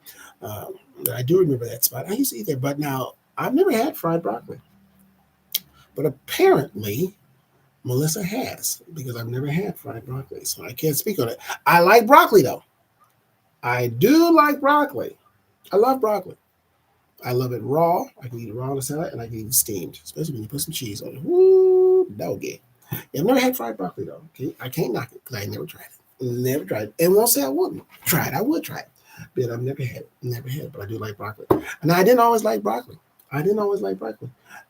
Speaker 3: I do remember that spot. I used to eat there, but now I've never had fried broccoli. But apparently, Melissa has, because I've never had fried broccoli, so I can't speak on it. I like broccoli, though. I do like broccoli. I love broccoli. I love it raw. I can eat it raw in a salad, and I can eat it steamed, especially when you put some cheese on it. Woo, doggy. I've never had fried broccoli, though. Okay? I can't knock it because I never tried it. Never tried it. And won't say I wouldn't try it. I would try it. But I've never had it. Never had it, but I do like broccoli. And I didn't always like broccoli.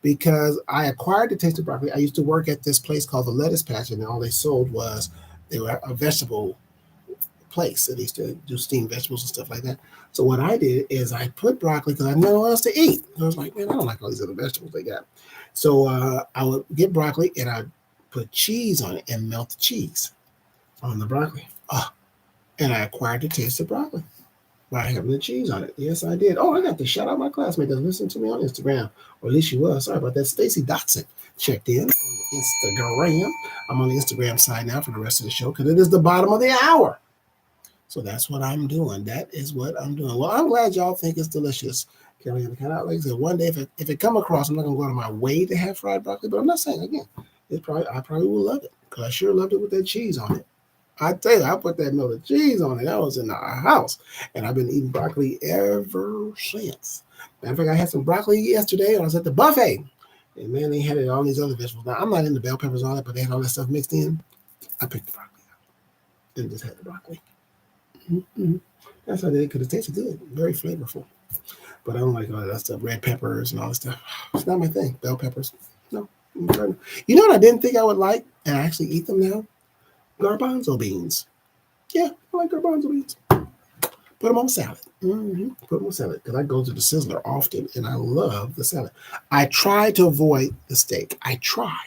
Speaker 3: Because I acquired the taste of broccoli. I used to work at this place called the Lettuce Patch, and all they sold was, they were a vegetable place. They used to do steamed vegetables and stuff like that. So what I did is I put broccoli because I had nothing else to eat. I was like, man, I don't like all these other vegetables they got. So I would get broccoli and I'd put cheese on it and melt the cheese on the broccoli. And I acquired the taste of broccoli by having the cheese on it. Yes, I did. Oh, I got to shout out my classmate that listened to me on Instagram, or at least she was. Sorry about that. Stacy Dotson checked in on Instagram. I'm on the Instagram side now for the rest of the show because it is the bottom of the hour. So that's what I'm doing. That is what I'm doing. Well, I'm glad y'all think it's delicious. Kelly, like I said, one day if it come across, I'm not gonna go out of my way to have fried broccoli, but I'm not saying again. I probably will love it because I sure loved it with that cheese on it. I tell you, I put that melted cheese on it. That was in our house. And I've been eating broccoli ever since. Matter of fact, I had some broccoli yesterday. I was at the buffet. And man, they had all these other vegetables. Now, I'm not into bell peppers and all that, but they had all that stuff mixed in. I picked the broccoli out and just had the broccoli. Mm-hmm. That's how they did, because it tasted good. Very flavorful. But I don't like all that stuff, red peppers and all that stuff. It's not my thing, bell peppers. No. You know what I didn't think I would like, and I actually eat them now? Garbanzo beans. Yeah, I like garbanzo beans. Put them on salad. Put them on salad, because I go to the Sizzler often, and I love the salad. I try to avoid the steak. I try.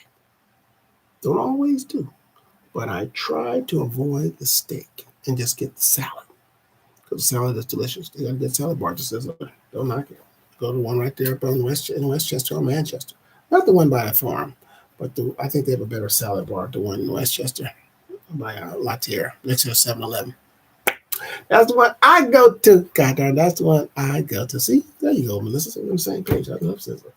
Speaker 3: Don't always do, but I try to avoid the steak and just get the salad. Because the salad is delicious. They got a good salad bar at the Sizzler. Don't knock it. Go to one right there up in Westchester or Manchester. Not the one by the farm, but I think they have a better salad bar, the one in Westchester by Latier, next to the 7-Eleven. That's the one I go to. God darn, that's the one I go to. See, there you go, Melissa. We're on the same page. I love Sizzler.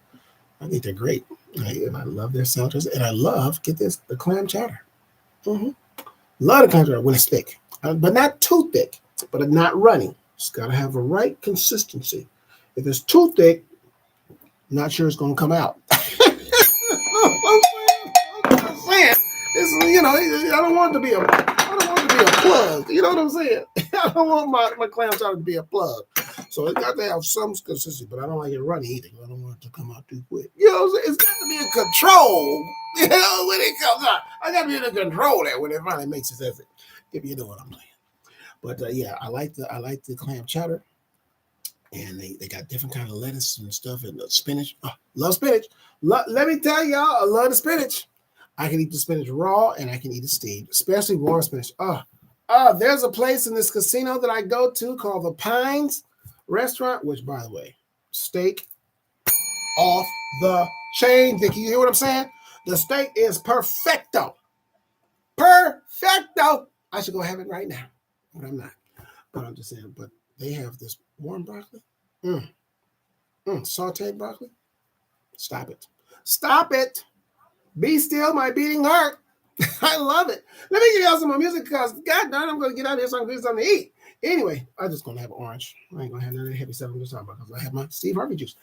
Speaker 3: I think they're great. And I love their salads. And I love, get this, the clam chowder. Love the clam chowder when it's thick, but not too thick, but not runny. It's got to have a right consistency. If it's too thick, not sure it's going to come out. I'm saying, I don't want it to be a plug. You know what I'm saying? I don't want my clam chowder to be a plug. So it's got to have some consistency, but I don't like it runny either. I don't want it to come out too quick. You know what I'm saying? It's got to be in control. You know, when it comes out, I got to be in control there when it finally makes its effort. If you know what I'm saying. But yeah, I like the clam chowder, and they got different kind of lettuce and stuff and spinach. Oh, love spinach. Let me tell y'all, I love the spinach. I can eat the spinach raw and I can eat it steamed, especially raw spinach. There's a place in this casino that I go to called the Pines Restaurant, which, by the way, steak off the chain. Can you hear what I'm saying? The steak is perfecto. Perfecto. I should go have it right now, but I'm not. But I'm just saying, but they have this warm broccoli. Sauteed broccoli. Stop it. Stop it. Be still, my beating heart. I love it. Let me give y'all some more music, because God darn, I'm going to get out of here so I can get something to eat. Anyway, I'm just going to have orange. I ain't going to have none of that heavy stuff I'm just talking about, because I have my Steve Harvey juice.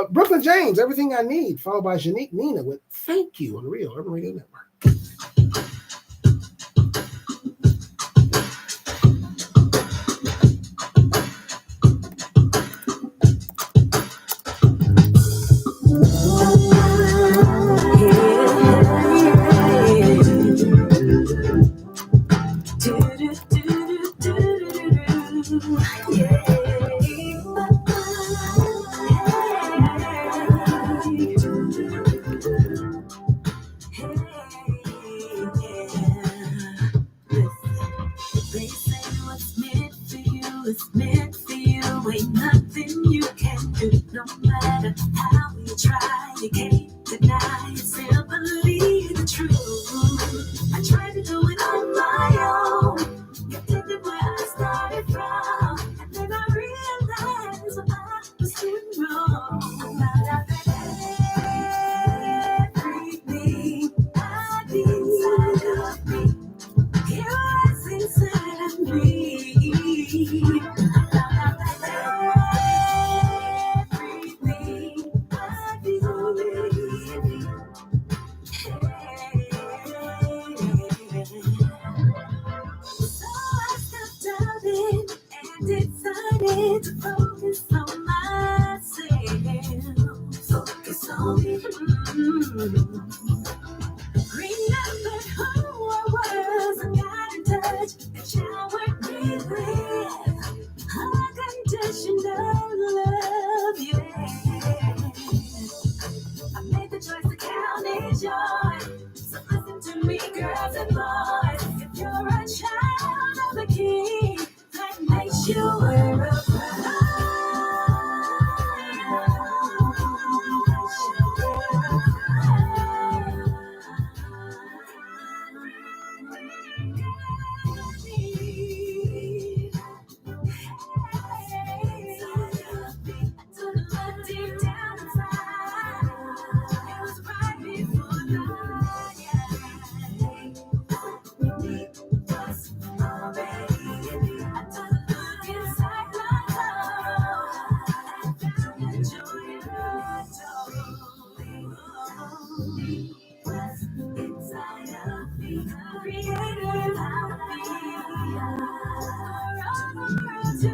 Speaker 3: Brooklyn James, Everything I Need, followed by Janique Nina with Thank You on the Real Urban Radio Network.
Speaker 1: was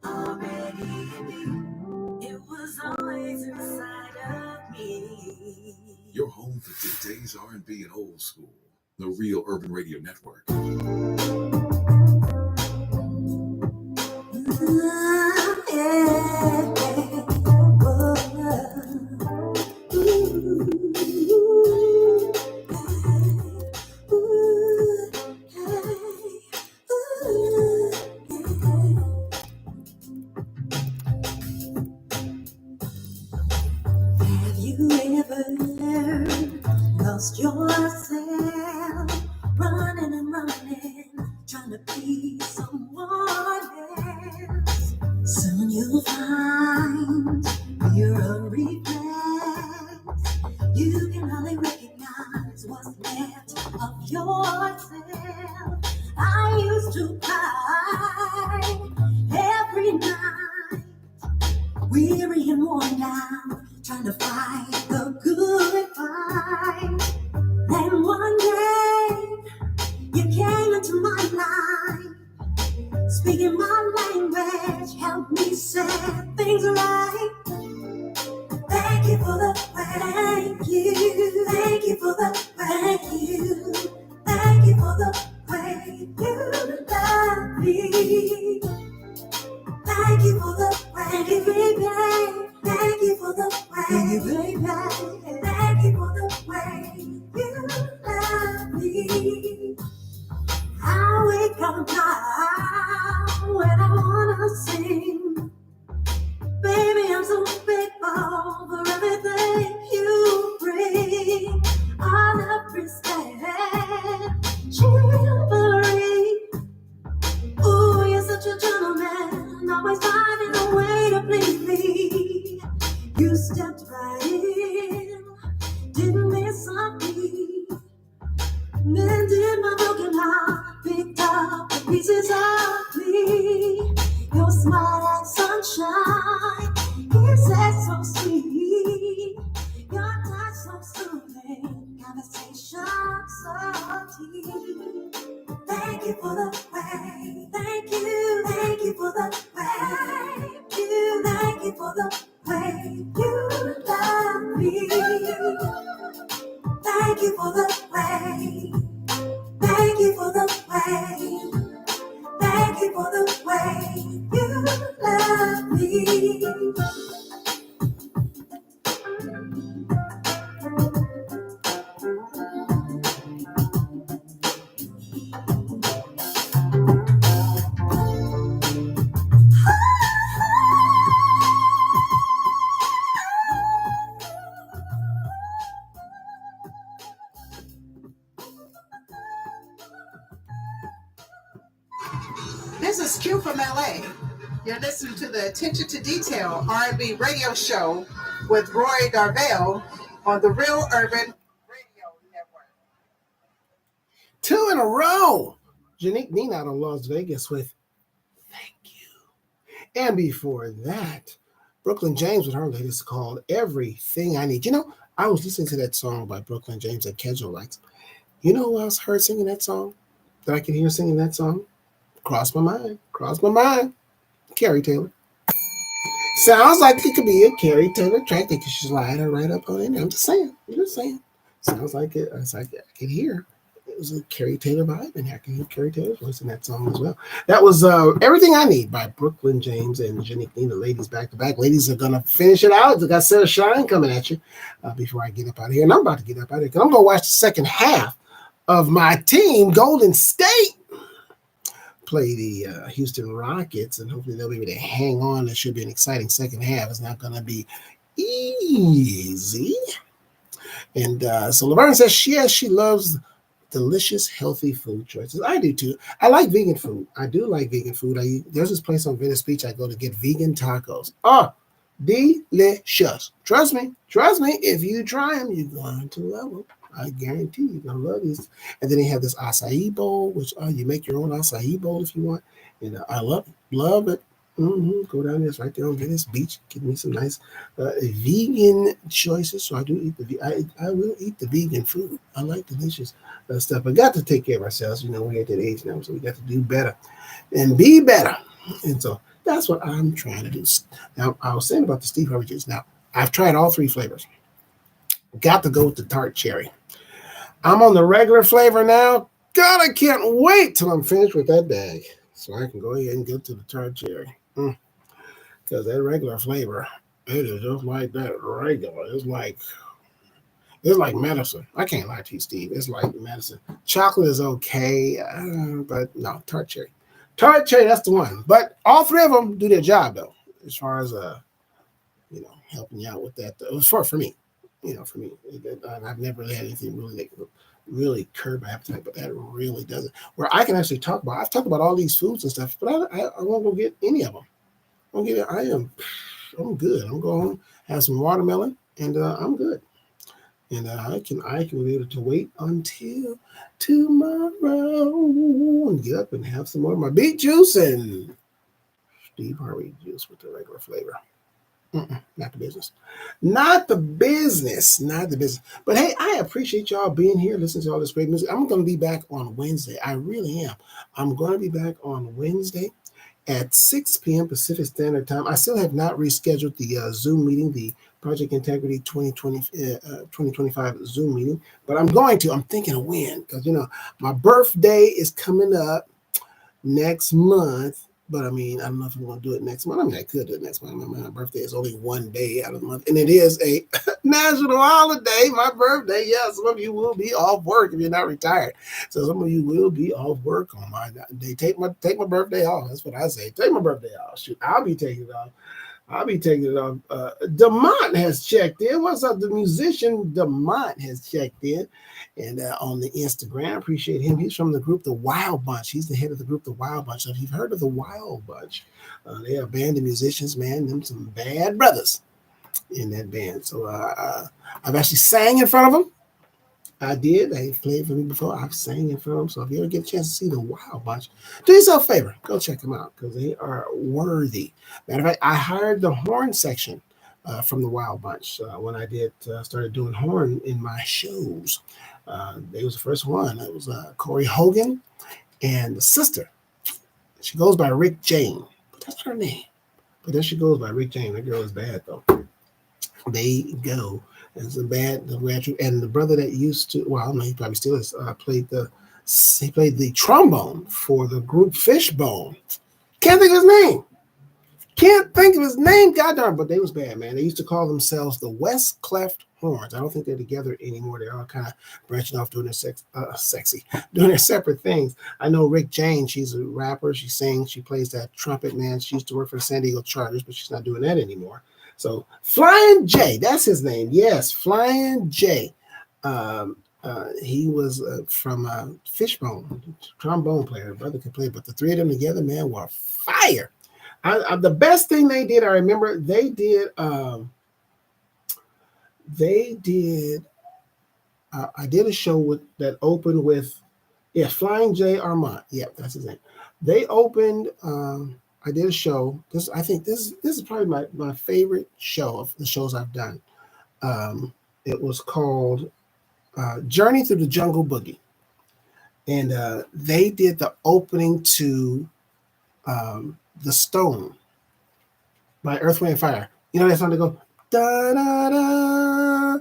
Speaker 1: already in you. It was always inside of me.
Speaker 12: Your home for today's R&B and old school. The Real Urban Radio Network.
Speaker 1: Have you ever lost yourself, running and running, trying to be someone else? Soon you'll find you're a reflex. You can hardly recognize what's left of yourself. I used to cry every night, weary and worn down, trying to fight the good fight. Then one day, you came into my life, speaking my language, helped me set things right. Thank you for the way, thank you for the way, thank you for the way you love me. Thank you for the way, baby. Thank you for the way, baby. Thank you for the way you love me. I wake up now when I wanna sing. Baby, I'm so grateful for everything you bring. All of respect, chivalry. Ooh, you're such a gentleman, always finding a way to please me. You stepped right in, didn't miss a beat. Mended my broken heart, picked up the pieces of me. Your smile like sunshine, kisses so sweet. Your touch so soothing, conversation so deep. Thank you for the way, thank you for the way, thank you for the way you love me. Thank you for the way, thank you for the way, thank you for the way you love me.
Speaker 13: This is Q from LA. You're listening to the Attention to Detail R&B radio show with Roy Darvell on the Real Urban Radio Network.
Speaker 3: 2 in a row. Janique Nina out of Las Vegas with Thank You. And before that, Brooklyn James with her latest called Everything I Need. You know, I was listening to that song by Brooklyn James that Kedro likes. You know who else heard singing that song? That I could hear singing that song? Crossed my mind. Carrie Taylor. Sounds like it could be a Carrie Taylor track. They could slide her right up on in there. I'm just saying. Sounds like it. It's like I could hear. It was a Carrie Taylor vibe, and I can hear Carrie Taylor's voice in that song as well. That was Everything I Need by Brooklyn James and Janique Nina. Ladies back to back. Ladies are gonna finish it out. They got Sarah Shine coming at you before I get up out of here. And I'm about to get up out of here because I'm gonna watch the second half of my team, Golden State, play the Houston Rockets, and hopefully they'll be able to hang on. It should be an exciting second half. It's not going to be easy. And so Laverne says, yes, she loves delicious, healthy food choices. I do too. I like vegan food. I do like vegan food. There's this place on Venice Beach I go to get vegan tacos. Oh, delicious. Trust me. If you try them, you're going to love them. I guarantee you're going to love these. And then they have this acai bowl, which you make your own acai bowl if you want. I love it. Go down there, it's right there on Venice Beach. Give me some nice vegan choices. So I do eat I will eat the vegan food. I like delicious stuff. I got to take care of ourselves. You know, we're at that age now, so we got to do better and be better. And so that's what I'm trying to do. Now, I was saying about the Steve Harvey juice. Now, I've tried all 3 flavors. Got to go with the tart cherry. I'm on the regular flavor now. God, I can't wait till I'm finished with that bag so I can go ahead and get to the tart cherry. Because that regular flavor, it is just like that regular. It's like medicine. I can't lie to you, Steve. It's like medicine. Chocolate is okay, but no, tart cherry. Tart cherry, that's the one. But all 3 of them do their job, though, as far as helping you out with that. For me, for me, I've never really had anything really curb my appetite, but that really doesn't. Where I can actually talk about. I've talked about all these foods and stuff, but I won't go get any of them. I'm good. I'm going home, have some watermelon, and I'm good. And I can be able to wait until tomorrow and get up and have some more of my beet juice and Steve Harvey juice with the regular flavor. Not the business. Not the business. But hey, I appreciate y'all being here, listening to all this great music. I'm going to be back on Wednesday. I really am. I'm going to be back on Wednesday at 6 p.m. Pacific Standard Time. I still have not rescheduled the Zoom meeting, the Project Integrity 2025 Zoom meeting, but I'm thinking of when, because, my birthday is coming up next month, but I don't know if I'm going to do it next month. I could do it next month. My birthday is only one day out of the month, and it is a national holiday, my birthday. Yeah, some of you will be off work if you're not retired. So some of you will be off work on my day. Take my birthday off. That's what I say. Take my birthday off. Shoot, I'll be taking it off. Demont has checked in. What's up? The musician Demont has checked in, and on the Instagram, appreciate him. He's from the group The Wild Bunch. He's the head of the group The Wild Bunch. So if you've heard of The Wild Bunch, they are a band of musicians, man. Them some bad brothers in that band. So I've actually sang in front of them. I did. They played for me before. I've sang in front of them. So if you ever get a chance to see The Wild Bunch, do yourself a favor. Go check them out because they are worthy. Matter of fact, I hired the horn section from The Wild Bunch when I started doing horn in my shows. They was the first one. It was Corey Hogan and the sister. She goes by Rick Jane, but that's her name. But then she goes by Rick Jane. That girl is bad, though. They go. It's a bad, and the brother that used to, well, I don't know, he probably still is, played the trombone for the group Fishbone. Can't think of his name. God darn, but they was bad, man. They used to call themselves the West Cleft Horns. I don't think they're together anymore. They're all kind of branching off, doing their separate things. I know Rick Jane, she's a rapper. She sings, she plays that trumpet, man. She used to work for the San Diego Chargers, but she's not doing that anymore. So Flying J, that's his name. Yes, Flying J. He was from Fishbone, trombone player. Brother could play, but the 3 of them together, man, were fire. The best thing they did, I remember, they did. I did a show that opened with, Flying J Armand. Yeah, that's his name. They opened. I did a show. I think this is probably my favorite show of the shows I've done. It was called Journey Through the Jungle Boogie. And they did the opening to The Stone by Earth, Wind & Fire. You know that song that goes, da da da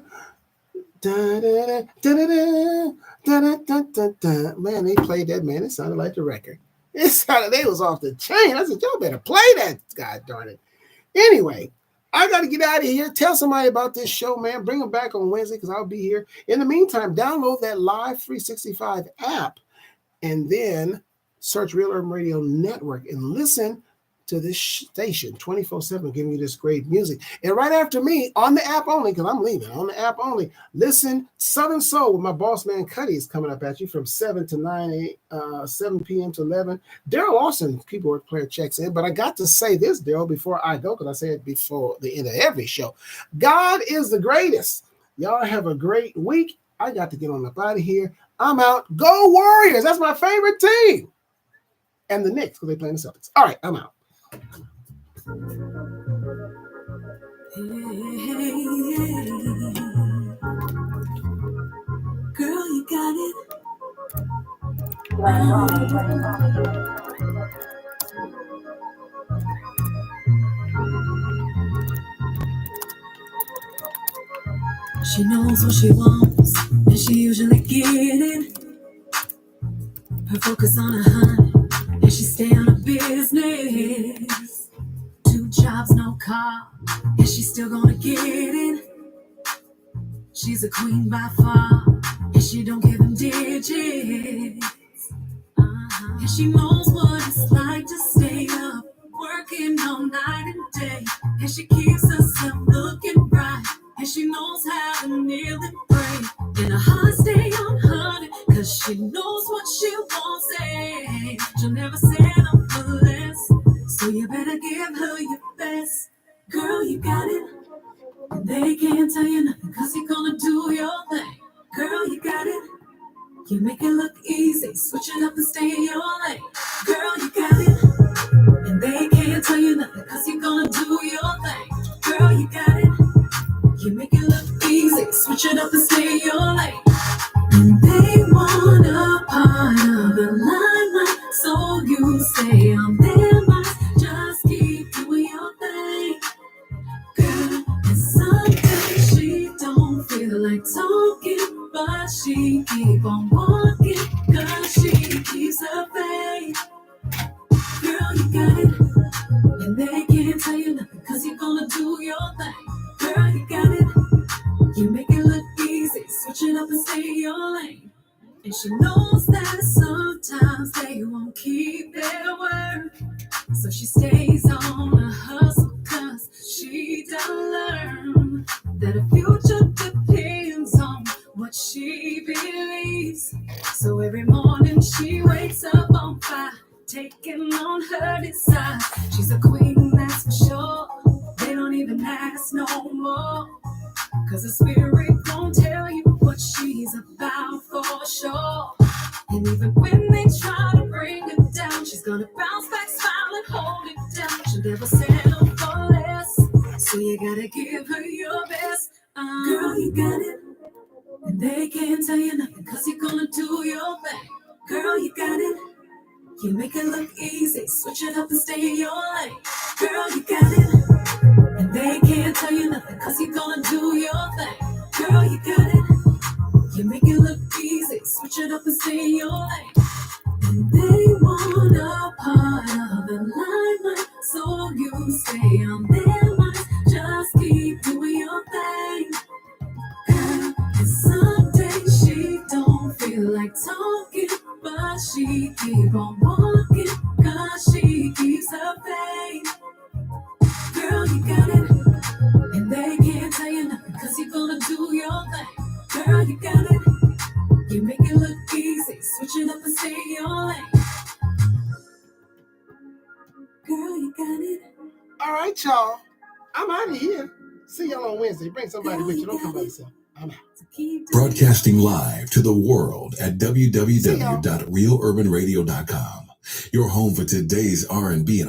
Speaker 3: da da da da da da da. Man, they played that, man. It sounded like the record. It sounded, they was off the chain. I said, y'all better play that, God darn it. Anyway, I got to get out of here. Tell somebody about this show, man. Bring them back on Wednesday because I'll be here. In the meantime, download that Live 365 app and then search Real Urban Radio Network and listen to this station 24/7, giving you this great music. And right after me, on the app only, because I'm leaving, on the app only, listen, Southern Soul with my boss man Cuddy is coming up at you from 7 p.m. to 11. Daryl Lawson, keyboard player, checks in. But I got to say this, Daryl, before I go, because I say it before the end of every show. God is the greatest. Y'all have a great week. I got to get on up out of here. I'm out. Go Warriors. That's my favorite team. And the Knicks, because they play in the Celtics. All right, I'm out.
Speaker 1: Girl, you got it. She knows what she wants, and she usually get it. Her focus on her hunt, and she stay on her business. 2 jobs, no car, and she's still gonna get it. She's a queen by far, and she don't give them digits. And she knows what it's like to stay up, working all night and day. And she keeps herself looking bright, and she knows how to kneel and pray. And her heart stay on honey, cause she knows what she wants, and she'll never settle for less. So you better give her your best. Girl, you got it. And they can't tell you nothing, cause you're gonna do your thing. Girl, you got it. You make it look easy, switch it up and stay in your lane. Girl, you got it. And they can't tell you nothing, cause you're gonna do your thing. Girl, you got it. You make it look easy, switch it up and stay in your lane. And they want a part of the limelight, so you say I'm their boss, just keep doing your thing. Girl, and sometimes she don't feel like talking, but she keep on walking, cause she keeps her faith. Girl, you got it. And they can't tell you nothing, cause you're gonna do your thing. Girl, you got it. You make it look easy, switch it up and stay in your lane. And she knows that sometimes they won't keep their word, so she stays on the hustle, cause she done learn that her future depends on what she believes. So every morning she wakes up on fire, taking on her desire. She's a queen, that's for sure. They don't even ask no more, cause the spirit gon' tell you what she's about for sure. And even when they try to bring her down, she's gonna bounce back, smile and hold it down. She'll never settle for less, so you gotta give her your best. Girl, you got it. And they can't tell you nothing, cause you're gonna do your thing. Girl, you got it. You make it look easy, switch it up and stay in your lane. Girl, you got it. And they can't tell you nothing, cause you're gonna do your thing. Girl, you got it. You make it look easy, switch it up and stay in your lane. And they want a part of the limelight, so you stay on their minds, just keep doing your thing. Girl, and some days she don't feel like talking, but she keep on walking, cause she keeps her faith. Girl, you got it. And they can't tell you nothing, cause you're gonna do your thing. Girl, you got it. You make it look easy, switch it up and stay in your lane. Girl, you got it.
Speaker 3: All right, y'all. I'm out of here. See y'all on Wednesday. Bring somebody with you. Don't come by yourself. I'm out.
Speaker 12: Broadcasting live to the world at www.realurbanradio.com. Your home for today's R&B and